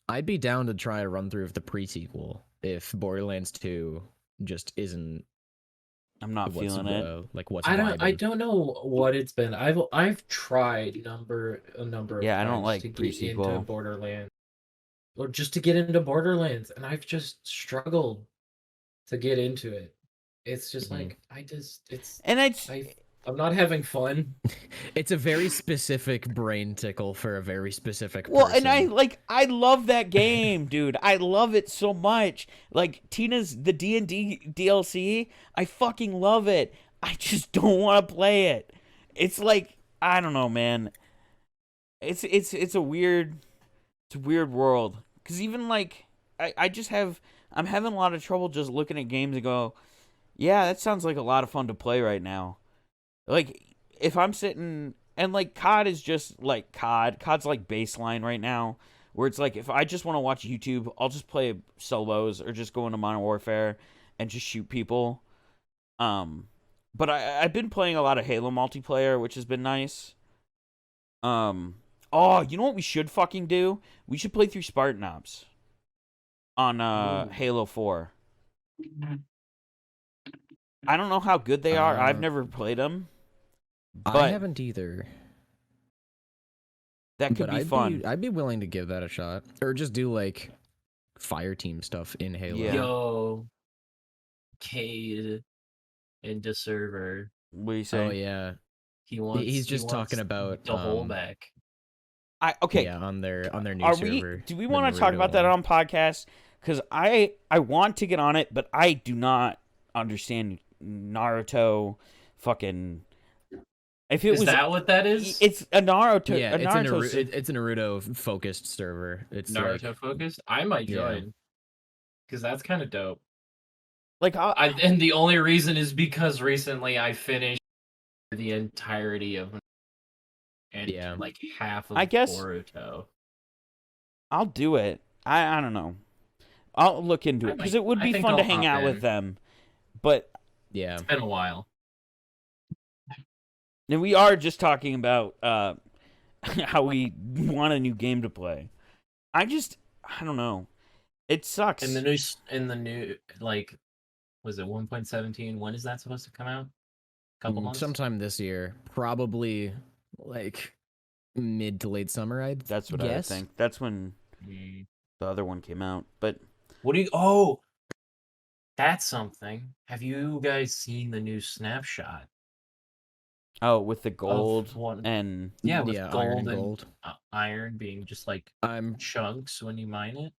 S2: I'd be down to try a run through of the pre-sequel if Borderlands 2 just isn't
S1: I'm not feeling it.
S2: like what's
S3: I
S2: vibing.
S3: don't know what it's been. I've tried a number of
S1: Yeah, I don't
S3: times
S1: like
S3: to get
S1: pre-sequel.
S3: into Borderlands, or just to get into Borderlands, and I've just struggled to get into it. It's just
S2: Mhm.
S3: like it's
S1: And it's
S3: I I'm not having fun.
S2: It's a very specific brain tickle for a very specific
S1: Well,
S2: person.
S1: and I love that game, dude. I love it so much. Like Tina's the D&D DLC, I fucking love it. I just don't want to play it. It's like, I don't know, man. It's a weird world. Cuz even like I'm having a lot of trouble just looking at games and go, "Yeah, that sounds like a lot of fun to play right now." Like if I'm sitting and like COD is just like COD. COD's like baseline right now, where it's like if I just want to watch YouTube, I'll just play solos or just go into Modern Warfare and just shoot people. But I've been playing a lot of Halo multiplayer, which has been nice. Oh, you know what we should fucking do? We should play through Spartan Ops on Halo 4. I don't know how good they are. I've never played them. But
S2: I haven't either.
S1: That could
S2: But
S1: be fun.
S2: I'd be willing to give that a shot, or just do like fire team stuff in Halo.
S1: Yeah.
S3: Yo, Cade into server.
S1: What do you say?
S2: Oh yeah.
S3: He wants.
S2: He's just talking about
S3: the whole back.
S1: Okay.
S2: Yeah, on their new
S1: Are
S2: server.
S1: do we
S2: the
S1: want to talk
S2: Naruto
S1: about that
S2: one.
S1: on podcast? Because I want to get on it, but I do not understand Naruto fucking. If it
S3: Is
S1: was
S3: that what that is?
S1: It's a Naruto.
S2: Yeah,
S1: a Naruto.
S2: it's a Naruto focused server. It's
S3: Naruto
S2: like,
S3: focused. I might
S2: Yeah.
S3: join because that's kind of dope.
S1: Like
S3: And the only reason is because recently I finished the entirety of and
S2: Yeah.
S3: like half of
S1: I guess-
S3: Boruto.
S1: I'll do it. I don't know. I'll look into it because it would
S3: I
S1: be
S3: think
S1: fun to
S3: I'll
S1: hang
S3: hop
S1: out with
S3: in.
S1: them. But
S2: yeah.
S3: It's been a while.
S1: and we are just talking about how we want a new game to play. I don't know. It sucks.
S3: In the new like, was it 1.17? When is that supposed to come out? Couple months.
S2: Sometime this year, probably like mid to late summer.
S1: That's what I would
S2: guess.
S1: think. That's when
S3: Mm.
S1: the other one came out. But
S3: What do you? Oh, that's something. Have you guys seen the new snapshot?
S1: with the gold
S3: one-
S1: and
S3: Yeah, with
S2: yeah,
S3: gold
S2: iron
S3: and
S2: and gold.
S3: iron being just like
S2: I'm
S3: chunks when you mine it.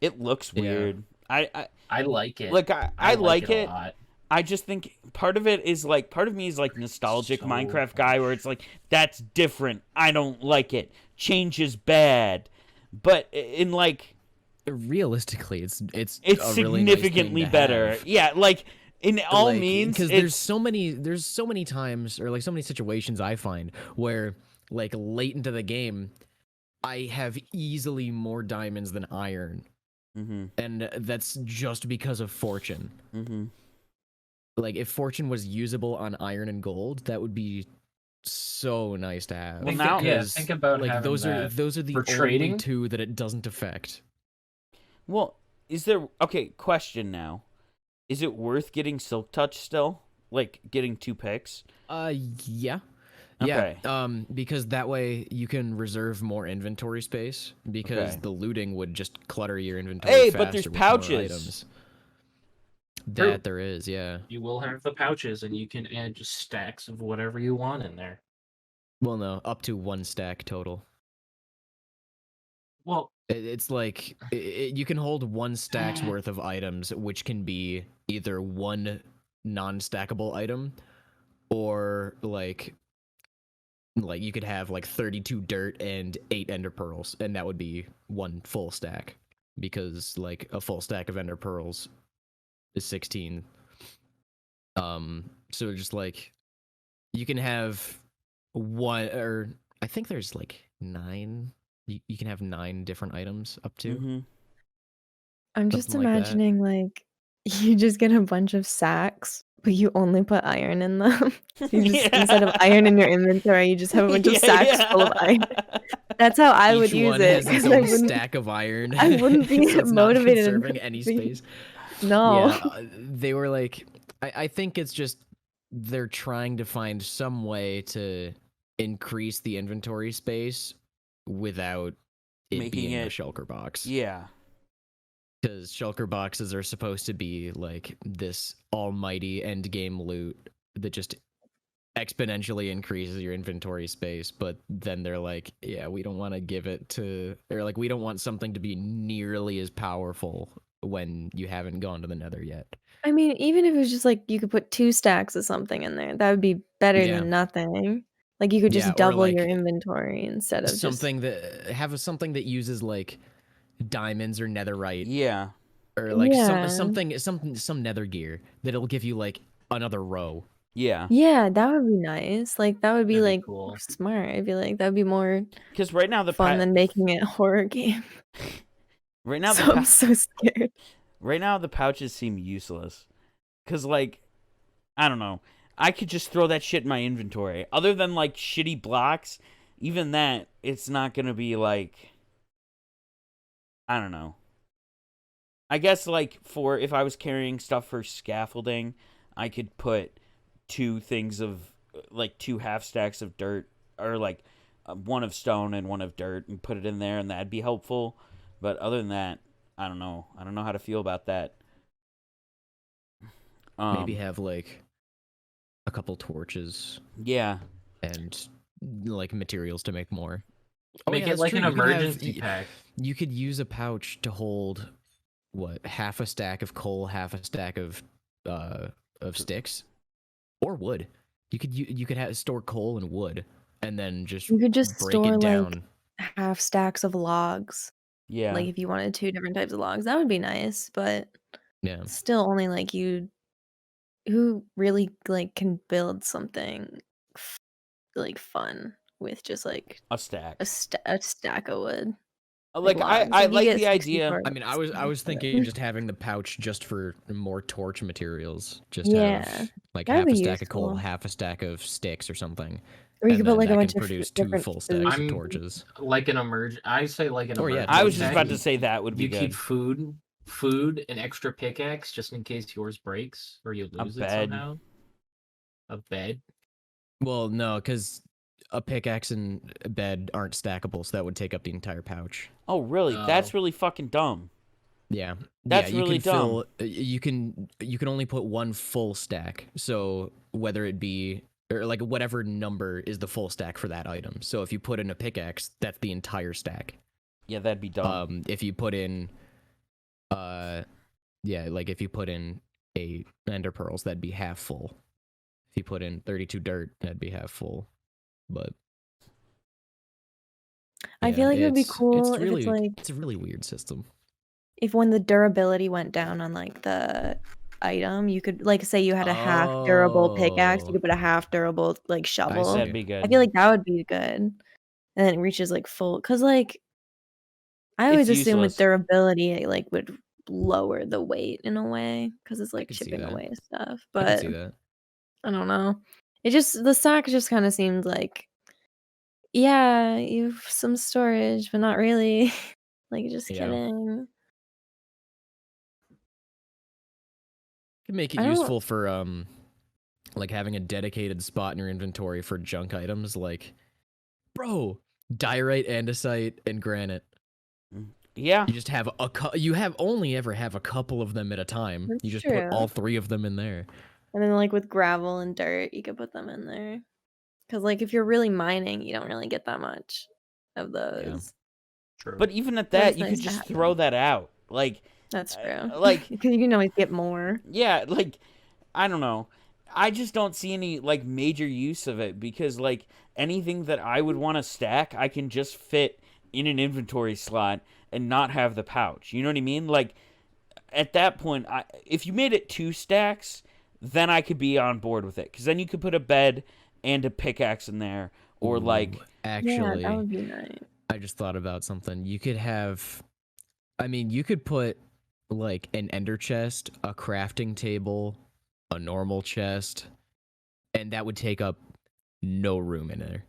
S1: it looks
S2: Yeah.
S1: weird.
S3: I like it.
S1: Like I like
S3: a
S1: it.
S3: lot.
S1: I just think part of me is like nostalgic
S3: So
S1: Minecraft guy where it's like that's different. I don't like it. Change is bad. But in like
S2: realistically, it's
S1: it's
S2: a really nice thing
S1: significantly
S2: to
S1: better.
S2: have.
S1: Yeah, like in all
S2: Like,
S1: means
S2: because
S1: it's
S2: there's so many times or like so many situations I find where like late into the game I have easily more diamonds than iron,
S1: Mhm.
S2: and that's just because of fortune.
S1: Mhm.
S2: Like if fortune was usable on iron and gold, that would be so nice to have.
S1: Well, now-
S3: think about
S2: like
S3: having
S2: those are
S3: that
S2: the
S3: for
S2: only
S3: trading.
S2: two that it doesn't affect.
S1: Well, is there okay, question now. Is it worth getting Silk Touch still? Like getting 2 picks?
S2: Yeah.
S1: Okay.
S2: Yeah, because that way you can reserve more inventory space because
S1: Okay.
S2: the looting would just clutter your inventory.
S1: Hey, but there's
S2: faster with more
S1: pouches.
S2: items.
S3: True.
S2: That there is, yeah.
S3: You will have the pouches, and you can add just stacks of whatever you want in there.
S2: Well, no, up to 1 stack total.
S3: Well,
S2: It's like you can hold 1 stack's worth of items, which can be either 1 non-stackable item, or like you could have like 32 dirt and 8 ender pearls, and that would be 1 full stack, because like a full stack of ender pearls is 16. So just like you can have 1, or I think there's like 9. You can have 9 different items up to.
S1: Mhm.
S4: I'm just
S2: Something like that.
S4: imagining like you just get a bunch of sacks, but you only put iron in them. You just instead of iron in your inventory, you just have a bunch of
S1: Yeah,
S4: sacks full of iron. That's how I would
S2: Each
S4: use
S2: one
S4: it.
S2: has its
S4: 'cause I
S2: own
S4: wouldn't-
S2: stack of iron.
S4: I wouldn't be
S2: so it's not
S4: motivated
S2: conserving
S4: enough
S2: any
S4: to be-
S2: space.
S4: No.
S2: Yeah, they were like, I think it's just they're trying to find some way to increase the inventory space without it
S1: Making
S2: being a
S1: it-
S2: shulker box.
S1: Yeah.
S2: Because shulker boxes are supposed to be like this almighty end game loot that just exponentially increases your inventory space, but then they're like, yeah, we don't want to give it to, or like, we don't want something to be nearly as powerful when you haven't gone to the nether yet.
S4: I mean, even if it was just like you could put 2 stacks of something in there, that would be better
S2: Yeah.
S4: than nothing. Like you could just
S2: Yeah, or,
S4: double your
S2: like,
S4: inventory instead of
S2: something that have something that uses like diamonds or netherite,
S1: Yeah.
S2: or like
S4: Yeah.
S2: some nether gear that'll give you like another row.
S1: Yeah.
S4: Yeah, that would be nice. Like that would be
S3: That'd be
S4: like
S3: cool.
S4: smart. I feel like that would be more
S1: Because right now the
S4: fun than making it a horror game.
S1: right now
S4: So I'm so scared.
S1: right now the pouches seem useless. Cause like, I don't know, I could just throw that shit in my inventory. Other than like shitty blocks, even that, it's not gonna be like, I don't know. I guess like for if I was carrying stuff for scaffolding, I could put 2 things of like 2 half stacks of dirt, or like one of stone and one of dirt, and put it in there, and that'd be helpful. But other than that, I don't know. I don't know how to feel about that.
S2: Maybe have like a couple torches
S1: Yeah.
S2: and like materials to make more.
S3: Make
S2: yeah,
S3: it
S2: that's
S3: like
S2: true.
S3: an
S2: You could have-
S3: emergency pack.
S2: You could use a pouch to hold what, half a stack of coal, half a stack of sticks, or wood. You could store coal and wood, and then just
S4: You could just
S2: break
S4: store
S2: it
S4: like
S2: down.
S4: half stacks of logs.
S1: Yeah.
S4: Like if you wanted 2 different types of logs, that would be nice, but
S2: Yeah,
S4: still only like who really like can build something like fun with just like
S1: a stack.
S4: a stack of wood.
S1: Like
S4: logs.
S1: I
S4: You
S1: like
S4: get
S1: the
S4: 60
S1: idea.
S4: for
S2: I mean, I was
S4: it.
S2: thinking just having the pouch just for more torch materials. Just
S4: Yeah,
S2: have like
S4: that'd
S2: half a
S4: be
S2: stack of coal,
S4: useful.
S2: half a stack of sticks or something.
S4: Or you
S2: and
S4: could put
S2: then
S4: like a
S2: that
S4: bunch
S2: can
S4: of
S2: produce 2
S4: different
S2: full stacks
S4: foods.
S2: of
S3: I'm-
S2: torches.
S3: Like an I say like an
S2: Or, yeah,
S3: emergency
S1: I was just
S3: pack.
S1: about to say that would be
S3: You
S1: good.
S3: keep food, an extra pickaxe just in case yours breaks or you lose it
S1: bed.
S3: somehow. A bed.
S2: Well, no, because a pickaxe and a bed aren't stackable, so that would take up the entire pouch.
S1: Oh, really? That's
S3: Oh.
S1: really fucking dumb.
S2: Yeah,
S1: That's
S2: you
S1: really
S2: can
S1: dumb.
S2: you can only put 1 full stack. So whether it be, or like whatever number is the full stack for that item. So if you put in a pickaxe, that's the entire stack.
S1: Yeah, that'd be dumb.
S2: If you put in, like if you put in 8 ender pearls, that'd be half full. If you put in 32 dirt, that'd be half full. But
S4: I feel like it would be cool if
S2: really,
S4: it's like
S2: it's a really weird system.
S4: if when the durability went down on like the item, you could like say you had a half durable pickaxe, you
S2: Oh.
S4: could put a half durable like shovel.
S2: see.
S1: That'd be good.
S4: I feel like that would be good. And then it reaches like full, cause like I always
S1: It's
S4: assume with
S1: useless.
S4: durability it like would lower the weight in a way, cause it's like
S2: could see
S4: chipping
S2: that.
S4: away stuff.
S2: I can
S4: But
S2: see that.
S4: I don't know. It just the stack just kind of seemed like, yeah, you've some storage, but not really. Like just
S2: Yeah.
S4: kidding.
S2: Can make it
S4: I don't-
S2: useful for like having a dedicated spot in your inventory for junk items, like, bro, diorite, andesite, and granite.
S1: Yeah.
S2: You just have you have only ever have a couple of them at a time.
S4: That's
S2: you just
S4: true.
S2: put all 3 of them in there.
S4: And then like with gravel and dirt, you could put them in there. Cause like if you're really mining, you don't really get that much of those.
S3: True.
S1: But even at
S4: But
S1: that,
S4: it's
S1: you
S4: nice
S1: could
S4: to
S1: just
S4: have
S1: throw
S4: them.
S1: that out. Like,
S4: That's true.
S1: like-
S4: because you can always get more.
S1: yeah, like, I don't know. I just don't see any, like, major use of it because, like, anything that I would want to stack, I can just fit in an inventory slot and not have the pouch. You know what I mean? Like, at that point, if you made it 2 stacks, then I could be on board with it. Because then you could put a bed and a pickaxe in there. Or, like,
S2: Ooh, actually,
S4: Yeah, that would be nice.
S2: I just thought about something. You could have, I mean, you could put like an ender chest, a crafting table, a normal chest, and that would take up no room in there.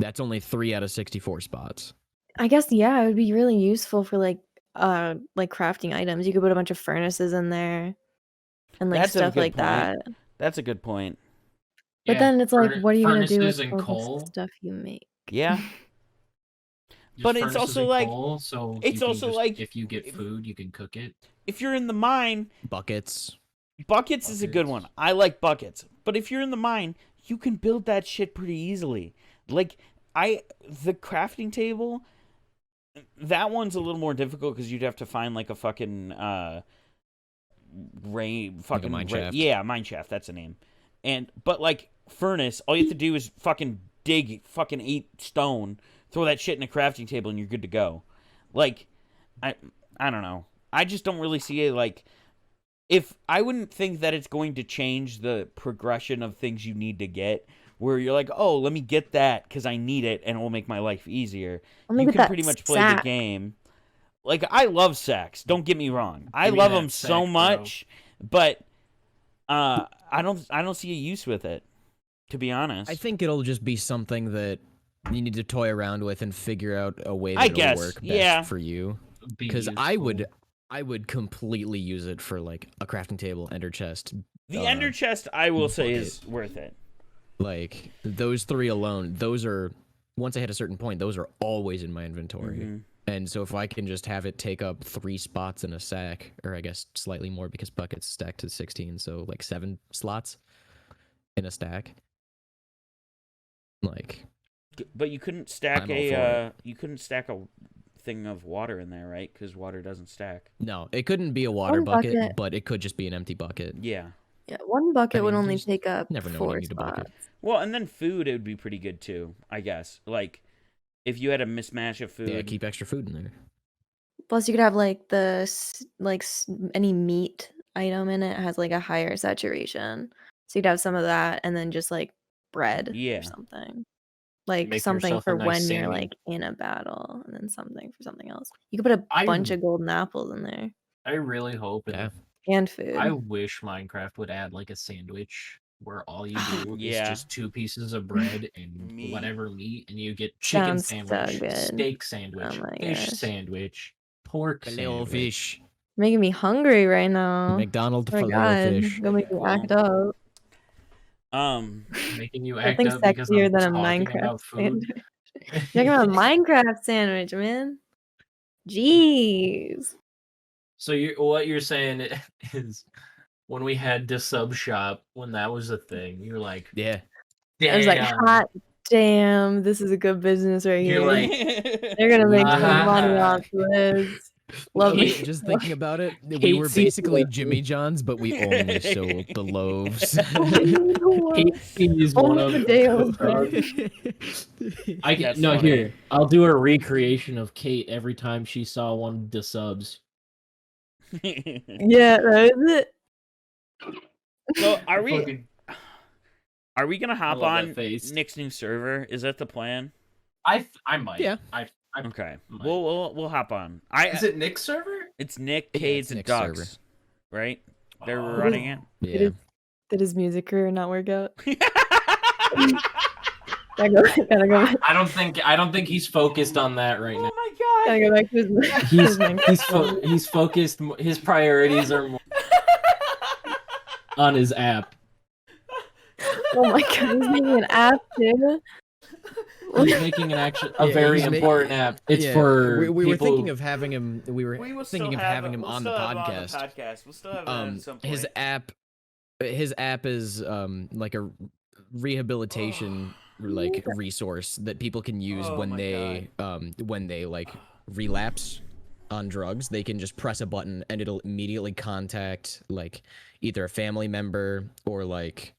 S2: That's only 3 out of 64 spots.
S4: I guess yeah, it would be really useful for like crafting items. You could put a bunch of furnaces in there and like
S1: That's a
S4: stuff
S1: good
S4: like
S1: point.
S4: that.
S1: that's a good point.
S4: But
S3: Yeah,
S4: then it's like,
S3: furna-
S4: what are you gonna do with
S3: furnaces and
S4: all the
S3: coal?
S4: stuff you make?
S1: Yeah.
S3: Just
S1: But it's
S3: furnaces
S1: also
S3: and
S1: like-
S3: coal, so
S1: it's
S3: you can
S1: also
S3: just-
S1: like-
S3: if you get food, you can cook it.
S1: If you're in the mine,
S2: Buckets.
S1: Buckets is a good one. I like buckets. But if you're in the mine, you can build that shit pretty easily. Like the crafting table, that one's a little more difficult because you'd have to find like a fucking
S2: mine shaft.
S1: Yeah, mine shaft, that's the name. But like furnace, all you have to do is fucking dig fucking 8 stone, throw that shit in a crafting table, and you're good to go. Like, I don't know. I just don't really see it like. If I wouldn't think that it's going to change the progression of things you need to get, where you're like, oh, let me get that because I need it and it will make my life easier. You can pretty much play the game. Like, I love sacks. Don't get me wrong. I love them so much, but I don't see a use with it, to be honest.
S2: I think it'll just be something that you need to toy around with and figure out a way
S1: I
S2: that
S1: guess,
S2: it'll work best
S1: yeah.
S2: for you.
S3: Be
S2: Because
S3: useful.
S2: I would completely use it for like a crafting table, ender chest.
S1: The ender chest, I will say,
S2: bucket.
S1: is worth it.
S2: Like those 3 alone, those are once I hit a certain point, those are always in my inventory.
S1: Mhm.
S2: And so if I can just have it take up 3 spots in a sack, or I guess slightly more because buckets stack to 16, so like 7 slots in a stack. Like,
S1: But you couldn't stack
S2: I'm all for
S1: you couldn't stack a thing of water in there, right? Because water doesn't stack.
S2: no, it couldn't be a water
S4: One
S2: bucket,
S4: bucket.
S2: but it could just be an empty bucket.
S1: Yeah.
S4: Yeah, one bucket would
S2: mean,
S4: only
S2: you just
S4: take up
S2: never know when you
S4: 4
S2: need a bucket.
S4: spots.
S1: Well, and then food, it would be pretty good too, I guess. Like, if you had a mismatch of food.
S2: Yeah, keep extra food in there.
S4: Plus, you could have like any meat item in it has like a higher saturation, so you'd have some of that, and then just like bread
S1: Yeah.
S4: or something, like
S3: Make
S4: something
S3: yourself a
S4: for
S3: nice
S4: when you're
S3: salmon.
S4: like in a battle, and then something for something else. You could put a
S3: I-
S4: bunch of golden apples in there
S3: I really hope
S2: Yeah.
S4: and food.
S3: I wish Minecraft would add like a sandwich where all you do
S1: Yeah.
S3: is just 2 pieces of bread and
S1: Meat.
S3: whatever meat, and you get chicken
S4: Sounds so
S3: sandwich,
S4: good.
S3: steak sandwich,
S4: Oh my
S3: fish
S4: gosh.
S3: sandwich, pork
S2: A little
S3: sandwich.
S2: fish.
S4: Making me hungry right now.
S2: McDonald's
S4: Oh
S2: for
S4: my
S2: little
S4: god,
S2: fish.
S4: gonna make me
S3: Well,
S4: act up.
S3: Making you act
S4: Nothing
S3: up because
S4: sexier
S3: I'm
S4: than a
S3: talking
S4: Minecraft
S3: about food.
S4: sandwich. Talking about a Minecraft sandwich, man. Jeez.
S3: So what you're saying is when we had the sub shop, when that was a thing, you're like,
S2: Yeah.
S4: I was like,
S3: "Damn."
S4: hot damn, this is a good business right
S3: You're
S4: here.
S3: like,
S4: They're gonna make some
S3: Uh-huh.
S4: money off this. Love
S2: Okay,
S4: it.
S2: just thinking about it, we were
S3: Casey-
S2: basically Jimmy John's, but we only sold the loaves.
S3: Casey's one
S4: Only
S3: of
S4: Mateo's,
S3: I
S1: That's
S3: no
S1: funny.
S3: here. I'll do a recreation of Kate every time she saw one of the subs.
S4: Yeah, that is it.
S1: So are we
S3: Fucking-
S1: gonna hop
S3: love that
S1: on
S3: face.
S1: Nick's new server? Is that the plan?
S3: I might.
S2: Yeah.
S3: I
S1: Okay,
S3: Might.
S1: we'll hop on.
S3: Is it Nick's server?
S1: It's Nick,
S2: Yeah,
S1: Cades,
S2: it's
S1: and
S2: Nick's
S1: Ducks,
S2: server.
S1: right? They're
S3: Oh.
S1: running it.
S2: Yeah.
S4: Did his music career not work out? Gotta go back.
S3: I don't think he's focused on that right now.
S1: Oh my
S4: Gotta go back to his.
S3: He's
S4: his Minecraft.
S3: he's focused. His priorities are more on his app.
S4: Oh my god, he's making an app too.
S3: He's making a
S2: Yeah,
S3: very
S2: he's making-
S3: important app. It's
S2: Yeah,
S3: for
S2: we were
S3: people-
S2: thinking of having him. We were
S1: We will
S2: thinking
S1: still
S2: of
S1: have
S2: having him
S1: we'll
S2: on the
S1: still have him
S2: podcast.
S1: on the podcast. We'll still have him at some point.
S2: His app is like a rehabilitation like resource that people can use
S1: Oh
S2: when
S1: my
S2: they like relapse on drugs. They can just press a button and it'll immediately contact like either a family member or like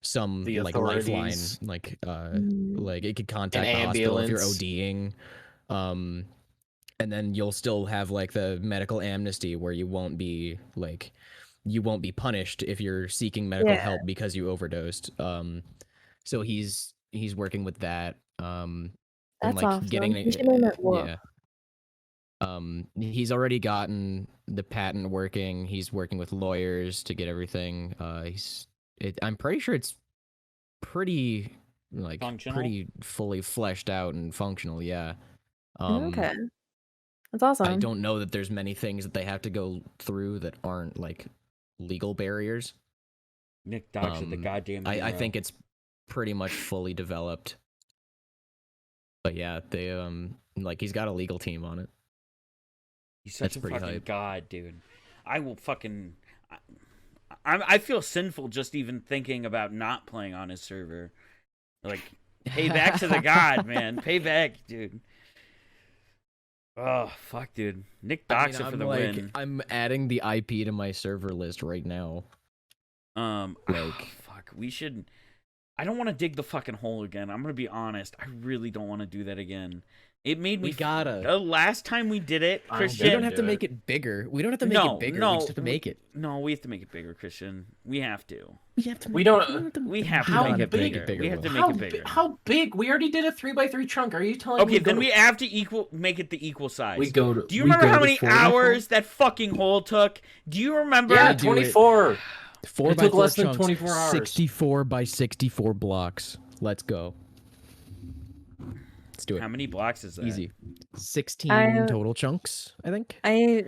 S2: some
S3: The
S2: like lifeline,
S3: authorities.
S2: like it could contact the hospital if you're ODing. And then you'll still have like the medical amnesty where you won't be punished if you're seeking medical
S4: Yeah.
S2: help because you overdosed. So he's working with that. And
S4: That's
S2: like
S4: awesome.
S2: getting
S4: You should name it Wolf.
S2: yeah. He's already gotten the patent working. He's working with lawyers to get everything. I'm pretty sure it's pretty like
S1: Functional?
S2: pretty fully fleshed out and functional. Yeah.
S4: Okay, that's awesome.
S2: I don't know that there's many things that they have to go through that aren't like legal barriers.
S1: Nick Ducks at the goddamn.
S2: I
S1: hero.
S2: think it's pretty much fully developed. But yeah, they like he's got a legal team on it.
S1: he's such
S2: that's
S1: a
S2: pretty
S1: fucking
S2: hype.
S1: god, dude. I will fucking. I feel sinful just even thinking about not playing on his server. Like, pay back to the god, man. Pay back, dude. Oh fuck, dude. Nick Doxa for the win.
S2: I'm adding the IP to my server list right now.
S1: Fuck. We should. I don't want to dig the fucking hole again. I'm gonna be honest. I really don't want to do that again. It made me.
S2: We gotta.
S1: The last time we did it,
S3: I don't
S1: Christian.
S2: We don't have to
S3: do
S2: make it bigger. We don't have to make it bigger. We just have to make it.
S1: No, we have to make it bigger, Christian. We have to.
S2: We have to.
S3: We don't-
S1: We have to
S3: How
S1: make it
S3: big?
S1: bigger. We have to make
S3: How,
S1: it bigger.
S3: how big? We already did a 3x3 chunk. Are you telling me?
S1: Okay,
S3: go
S1: then
S3: to-
S1: we have to make it the equal size.
S3: we go to.
S1: Do you
S3: we
S1: remember
S3: go
S1: how
S3: to
S1: many
S3: 4x4?
S1: hours that fucking hole took? Do you remember?
S3: Yeah,
S2: do it.
S3: 24.
S2: 4
S3: It
S2: by
S3: took
S2: 4
S3: less than
S2: chunks,
S3: 24 hours.
S2: 64 by 64 blocks. Let's go. Let's do it.
S1: How many blocks is that?
S2: Easy. 16
S4: I-
S2: total chunks, I think.
S4: I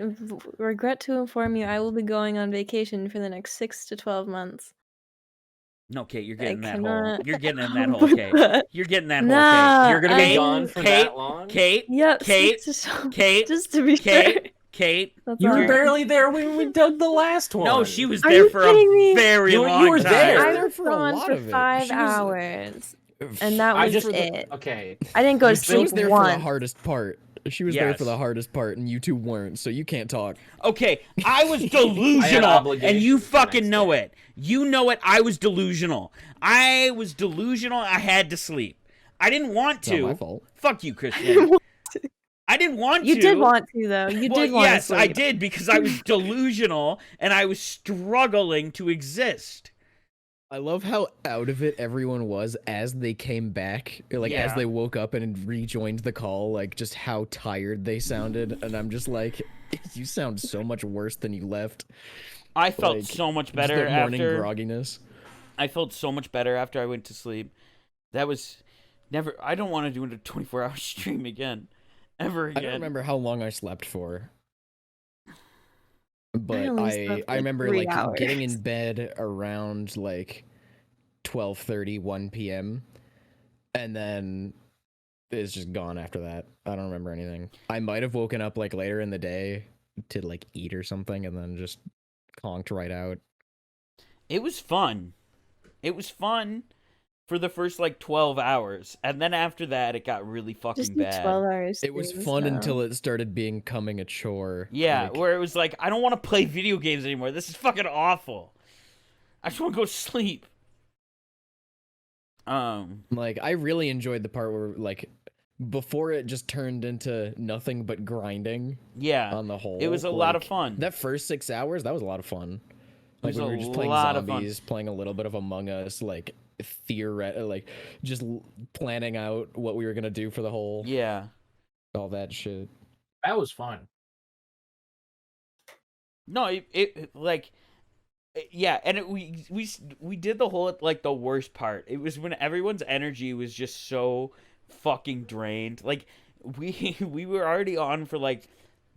S4: regret to inform you, I will be going on vacation for the next 6 to 12 months.
S1: No, Kate, you're
S4: I
S1: getting that hole.
S4: cannot
S1: You're getting in that
S4: help
S1: hole,
S4: with
S1: Kate.
S4: that.
S1: You're getting that hole,
S4: Nah,
S3: You're gonna be
S4: I-
S3: gone for
S1: Kate,
S3: that long.
S1: Kate.
S4: Yep.
S1: Kate,
S4: 6 to 12
S1: Kate,
S4: just to be sure.
S1: Kate, Kate.
S4: That's
S3: You
S4: all
S3: were
S4: right.
S3: barely there when we dug the last one.
S1: No, she was
S4: Are
S1: there
S4: you
S1: for
S4: kidding
S1: a
S4: me?
S1: very
S3: You
S1: long
S3: were
S1: time.
S3: there.
S4: I
S2: there
S4: was
S2: for a
S4: gone
S2: lot
S4: for
S2: of it.
S4: 5
S2: She was-
S4: hours, and that
S3: I
S4: was
S3: just
S4: it.
S3: okay.
S4: I didn't go to
S3: You
S2: She was
S4: sleep
S2: there for the
S4: once.
S2: hardest part. She was there for
S1: Yes.
S2: the hardest part, and you two weren't, so you can't talk.
S1: Okay, I was delusional, and
S3: obligations
S1: you
S3: the
S1: fucking
S3: next
S1: know
S3: day.
S1: it. You know it. I was delusional. I was delusional. I had to sleep. I didn't want
S2: It's not my
S1: to.
S2: fault.
S1: Fuck you, Christian. I didn't want to.
S4: You did want to, though. You
S1: Well,
S4: did want
S1: yes,
S4: to
S1: I
S4: sleep.
S1: did because I was delusional and I was struggling to exist.
S2: I love how out of it everyone was as they came back, like as
S1: Yeah.
S2: they woke up and rejoined the call, like just how tired they sounded, and I'm just like, you sound so much worse than you left.
S1: I felt
S2: Like,
S1: so much
S2: Just
S1: better
S2: that morning
S1: after.
S2: grogginess.
S1: I felt so much better after I went to sleep. That was never. I don't want to do a 24-hour stream again, ever again.
S2: I don't remember how long I slept for, but
S4: only
S2: I
S4: slept, like,
S2: remember
S4: 3
S2: like getting
S4: hours.
S2: in bed around like 12:30, 1 p.m. and then it's just gone after that. I don't remember anything. I might have woken up like later in the day to like eat or something and then just conked right out.
S1: It was fun. It was fun for the first like 12 hours, and then after that, it got really fucking
S4: Just do
S1: bad.
S4: 12 hours.
S2: It was fun until it started becoming a chore.
S1: Yeah,
S2: like,
S1: where it was like, I don't want to play video games anymore. This is fucking awful. I just want to go sleep.
S2: like I really enjoyed the part where like before it just turned into nothing but grinding
S1: Yeah,
S2: on the whole.
S1: it was a lot of
S2: like,
S1: fun.
S2: That first 6 hours, that was a lot of fun. Like
S1: was
S2: when we
S1: a
S2: were just playing
S1: lot of fun.
S2: zombies, playing a little bit of Among Us, like like just planning out what we were gonna do for the whole,
S1: Yeah.
S2: all that shit.
S3: That was fun.
S1: No, it like, yeah, and we did the whole like the worst part. It was when everyone's energy was just so fucking drained. Like we were already on for like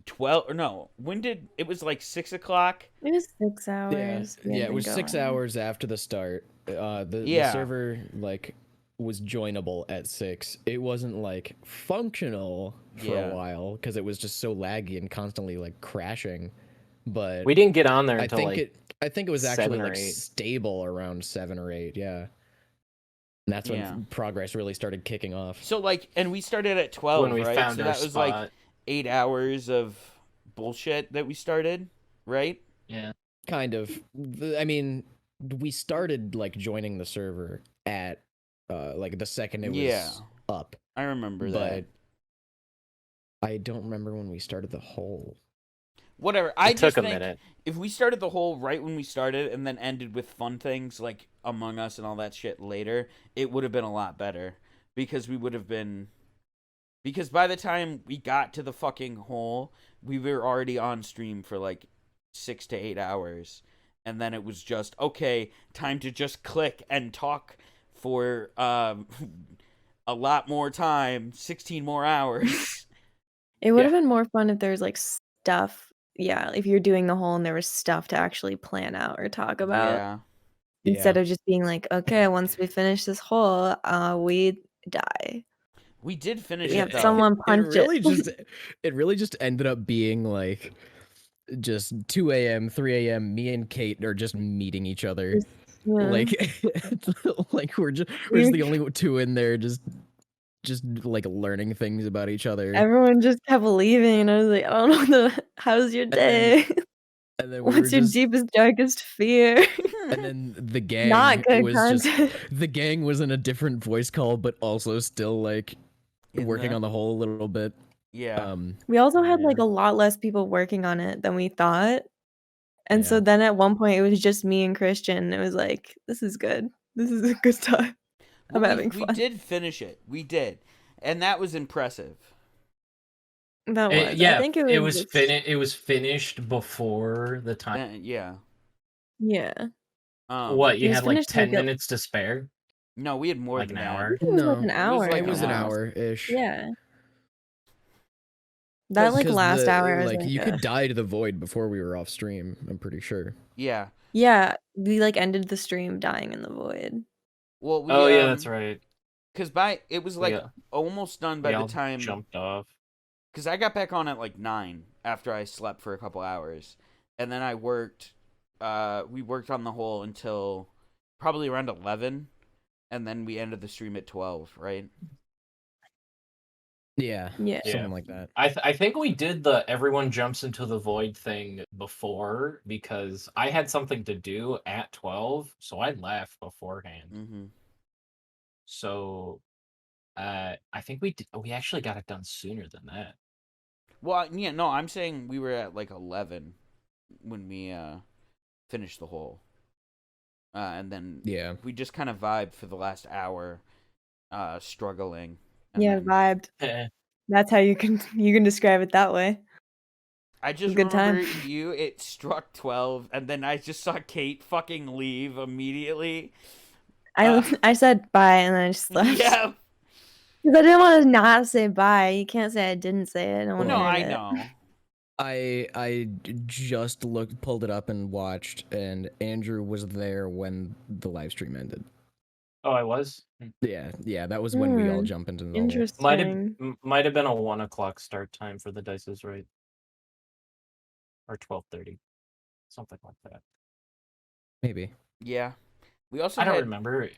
S1: 12 or no, when did it was like 6 o'clock.
S4: It was 6 hours. we
S2: Yeah,
S4: had
S2: it
S4: been
S2: was 6
S4: going.
S2: hours after the start. The
S1: Yeah.
S2: server like was joinable at 6. It wasn't like functional for
S1: Yeah.
S2: a while because it was just so laggy and constantly like crashing. But
S3: We didn't get on there
S2: I
S3: until
S2: think
S3: like
S2: I think it was actually
S3: 7 or
S2: like
S3: 8.
S2: stable around 7 or 8. Yeah, and that's when
S1: Yeah.
S2: progress really started kicking off.
S1: So like, and we started at 12,
S3: when we
S1: right?
S3: found
S1: So
S3: our
S1: that was
S3: spot.
S1: like 8 hours of bullshit that we started, right?
S3: Yeah.
S2: Kind of. I mean, we started like joining the server at like the second it was
S1: Yeah.
S2: up,
S1: I remember
S2: but
S1: that.
S2: I don't remember when we started the whole.
S1: Whatever. I
S3: It
S1: just
S3: took a
S1: think
S3: minute.
S1: if we started the whole right when we started and then ended with fun things like Among Us and all that shit later, it would have been a lot better because we would have been. Because by the time we got to the fucking hole, we were already on stream for like 6 to 8 hours. And then it was just, okay, time to just click and talk for a lot more time, 16 more hours.
S4: It would
S2: Yeah.
S4: have been more fun if there was like stuff. Yeah, if you're doing the whole and there was stuff to actually plan out or talk about
S1: Yeah.
S4: instead of just being like, okay, once we finish this hole, we die.
S1: We did finish
S4: Yeah,
S1: it though.
S4: someone punch
S2: it really
S4: it.
S2: just it really just ended up being like just 2 a.m., 3 a.m. Me and Kate are just meeting each other.
S4: Just- yeah.
S2: Like, like we're just the only two in there, just like learning things about each other.
S4: Everyone just kept leaving, and I was like, I don't know. How's your
S2: then-
S4: day?
S2: And then we were
S4: What's your
S2: just,
S4: deepest, darkest fear?
S2: and then the gang
S4: Not good
S2: was
S4: content.
S2: just the gang was in a different voice call, but also still like
S1: In
S2: working
S1: the-
S2: on the whole a little bit.
S1: Yeah.
S4: We also had like
S2: Yeah.
S4: a lot less people working on it than we thought. And so
S2: Yeah.
S4: then at one point it was just me and Christian. It was like, this is good. This is a good time. I'm
S1: Well,
S4: having
S1: we
S4: fun.
S1: did finish it. We did. And that was impressive.
S4: That was.
S3: yeah,
S4: I think it was.
S3: It was finished before the time.
S1: Yeah.
S4: Yeah.
S3: What,
S4: It
S3: you
S4: was
S3: had like
S4: finished
S3: 10
S4: like a-
S3: minutes to spare?
S1: No, we had more
S3: Like
S1: than
S3: an
S1: that.
S3: hour?
S4: It was like
S2: No,
S4: an hour.
S1: like
S2: It was an
S1: almost.
S2: hour ish.
S4: Yeah. That like last hour was
S2: like
S4: like
S2: you
S4: a-
S2: could die to the void before we were off stream. I'm pretty sure.
S1: Yeah.
S4: Yeah, we like ended the stream dying in the void.
S1: Well, we
S3: Oh yeah, that's right.
S1: Because it was like almost done by
S3: We
S1: the
S3: all
S1: time.
S3: jumped off.
S1: Because I got back on at like 9 after I slept for a couple hours, and then I worked. We worked on the whole until probably around 11, and then we ended the stream at 12. Right?
S2: Yeah.
S4: Yeah.
S3: Yeah.
S2: Something like that.
S3: I think we did the everyone jumps into the void thing before because I had something to do at 12, so I left beforehand.
S1: Mm-hmm.
S3: So I think we actually got it done sooner than that.
S1: Well, yeah, no, I'm saying we were at like 11 when we finished the whole, and then
S2: Yeah.
S1: we just kind of vibed for the last hour, struggling. And
S4: Yeah,
S1: then
S4: vibed. That's how you can describe it that way.
S1: I just
S4: Good
S1: remember
S4: time.
S1: it struck 12, and then I just saw Kate fucking leave immediately.
S4: I said bye and then I just left.
S1: Yeah.
S4: Because I didn't want to not say bye. You can't say I didn't say it.
S1: No, I know.
S2: I just pulled it up and watched, and Andrew was there when the live stream ended.
S3: Oh, I was.
S2: Yeah, that was when we all jump into the hole.
S4: Interesting.
S3: Might have been a 1 o'clock start time for the Dice is Right, or 12:30, something like that.
S2: Maybe.
S1: Yeah. We also
S3: I don't
S1: had,
S3: remember.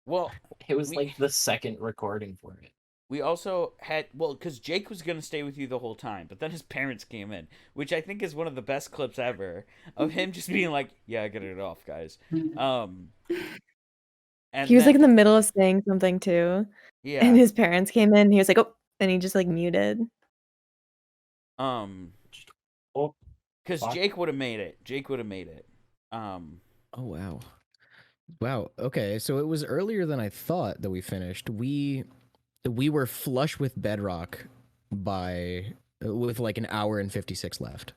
S1: well,
S3: It was
S1: we-
S3: like the second recording for it.
S1: we also had, well, because Jake was going to stay with you the whole time, but then his parents came in, which I think is one of the best clips ever of him just being like, yeah, get it off, guys. And
S4: He was like in
S1: then-
S4: the middle of saying something too.
S1: yeah.
S4: And his parents came in. He was like, oh, and he just like muted.
S3: Oh,
S1: Because
S3: fuck.
S1: Jake would have made it.
S2: Oh wow. Wow. Okay, so it was earlier than I thought that we finished. We were flush with Bedrock with like an hour and 56 left.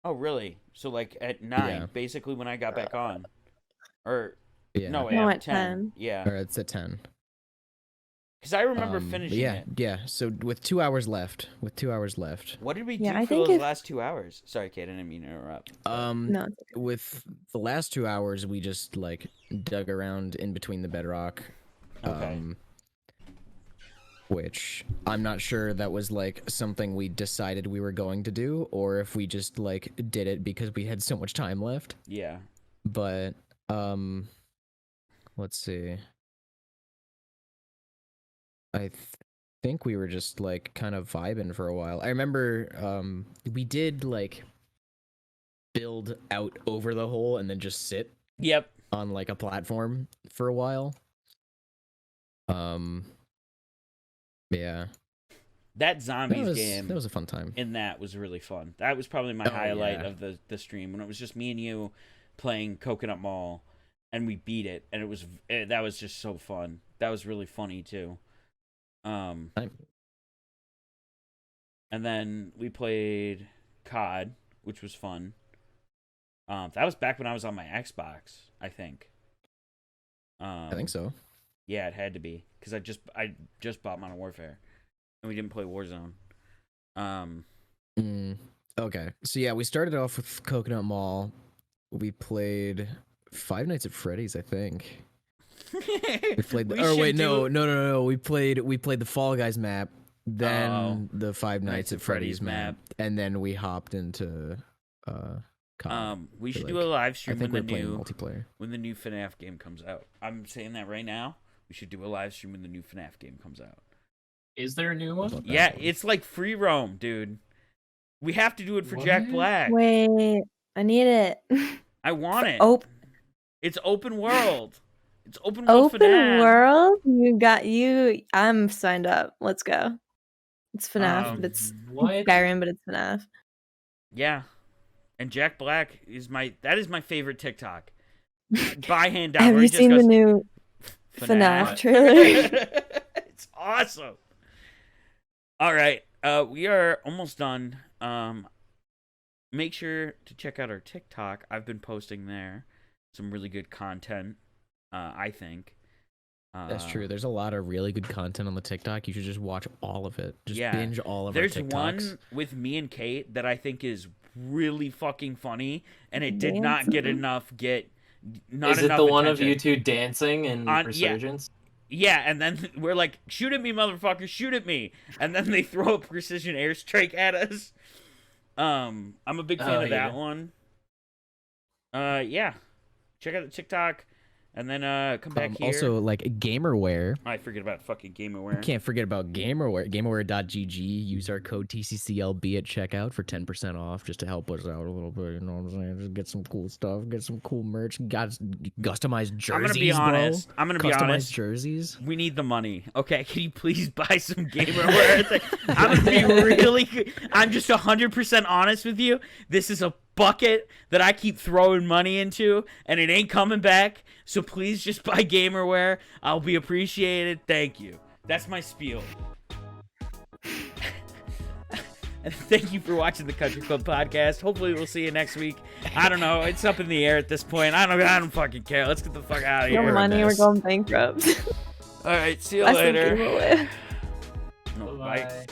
S1: Oh, really? So, like, at 9,
S2: Yeah.
S1: basically when I got back on. Or,
S2: Yeah.
S1: no,
S4: No,
S1: at
S4: at
S1: 10.
S4: 10.
S1: Yeah.
S2: Or it's at 10.
S1: Because I remember
S2: But
S1: finishing
S2: yeah,
S1: it.
S2: yeah. So with 2 hours left.
S1: What did we do
S4: Yeah, I
S1: for
S4: think
S1: those
S4: if-
S1: last 2 hours? Sorry, Kate, I didn't mean to interrupt.
S4: No.
S2: With the last 2 hours, we just like dug around in between the Bedrock.
S1: Okay.
S2: Which I'm not sure that was like something we decided we were going to do, or if we just like did it because we had so much time left.
S1: Yeah.
S2: But let's see. I think we were just like kind of vibing for a while. I remember we did like build out over the hole and then just sit
S1: Yep.
S2: on like a platform for a while. Yeah.
S1: That zombies game
S2: That was a fun time.
S1: in that was really fun. That was probably my
S2: Oh,
S1: highlight
S2: yeah.
S1: of the stream, when it was just me and you playing Coconut Mall, and we beat it, and that was just so fun. That was really funny too. And then we played COD, which was fun. That was back when I was on my Xbox, I think.
S2: I think so.
S1: Yeah, it had to be, because I just bought Modern Warfare, and we didn't play Warzone.
S2: Okay. So yeah, we started off with Coconut Mall. We played Five Nights at Freddy's, I think. We played.
S1: We
S2: Oh
S1: should
S2: wait,
S1: do-
S2: no. We played the Fall Guys map, then
S1: Oh.
S2: the Five Nights at Freddy's map, and then we hopped into
S1: We should
S2: feel
S1: do a
S2: like-
S1: live
S2: I
S1: stream
S2: think
S1: when
S2: we're
S1: the
S2: playing
S1: new
S2: multiplayer.
S1: FNAF game comes out. I'm saying that right now. We should do a live stream when the new FNAF game comes out.
S3: Is there a new one?
S2: About that
S1: Yeah,
S2: one.
S1: it's like free roam, dude. We have to do it for Jack
S3: What?
S1: Black.
S4: Wait, I need it.
S1: I want it. It's open world. It's open world
S4: Open
S1: FNAF.
S4: world? You got you. I'm signed up. Let's go. It's FNAF,
S1: Um,
S4: but it's
S3: What?
S4: Skyrim, but it's FNAF.
S1: Yeah. And Jack Black is my favorite TikTok. By hand down.
S4: Have
S1: where
S4: you
S1: he just
S4: seen the
S1: goes,
S4: new FNAF trailer?
S1: It's awesome. All right. We are almost done. Make sure to check out our TikTok. I've been posting there some really good content, I think.
S2: That's true. There's a lot of really good content on the TikTok. You should just watch all of it. Just
S1: Yeah.
S2: binge all of
S1: There's
S2: our TikToks.
S1: one with me and Kate that I think is really fucking funny, and it did not get
S4: Dancing.
S1: enough
S3: Is it the one of
S1: attention.
S3: you two dancing in
S1: Yeah.
S3: Resurgence?
S1: Yeah, and then we're like, shoot at me, motherfucker, shoot at me. And then they throw a precision airstrike at us. I'm a big fan
S3: Oh,
S1: of that
S3: yeah.
S1: one. Yeah. Check out the TikTok, and then come back here.
S2: Also, like Gamerware.
S1: I forget about fucking
S2: You
S1: Gamerware.
S2: can't forget about Gamerware. Gamerware.gg. Use our code TCCLB at checkout for 10% off, just to help us out a little bit. You know what I'm saying? Just get some cool stuff, get some cool merch. Got customized jerseys,
S1: I'm gonna be honest. I'm gonna be
S2: Customized
S1: honest.
S2: jerseys.
S1: We need the money. Okay, can you please buy some Gamerware? I'm gonna be really. I'm just 100% honest with you. This is a bucket that I keep throwing money into, and it ain't coming back. So please just buy Gamerware. I'll be appreciated. Thank you. That's my spiel. And thank you for watching the Country Club podcast. Hopefully we'll see you next week. I don't know. It's up in the air at this point. I don't fucking care. Let's get the fuck out of
S4: No
S1: here.
S4: money, we're
S2: this.
S4: going bankrupt.
S1: All right. See you
S4: That's the
S1: later.
S4: giveaway.
S1: No,
S3: Bye.
S1: bye.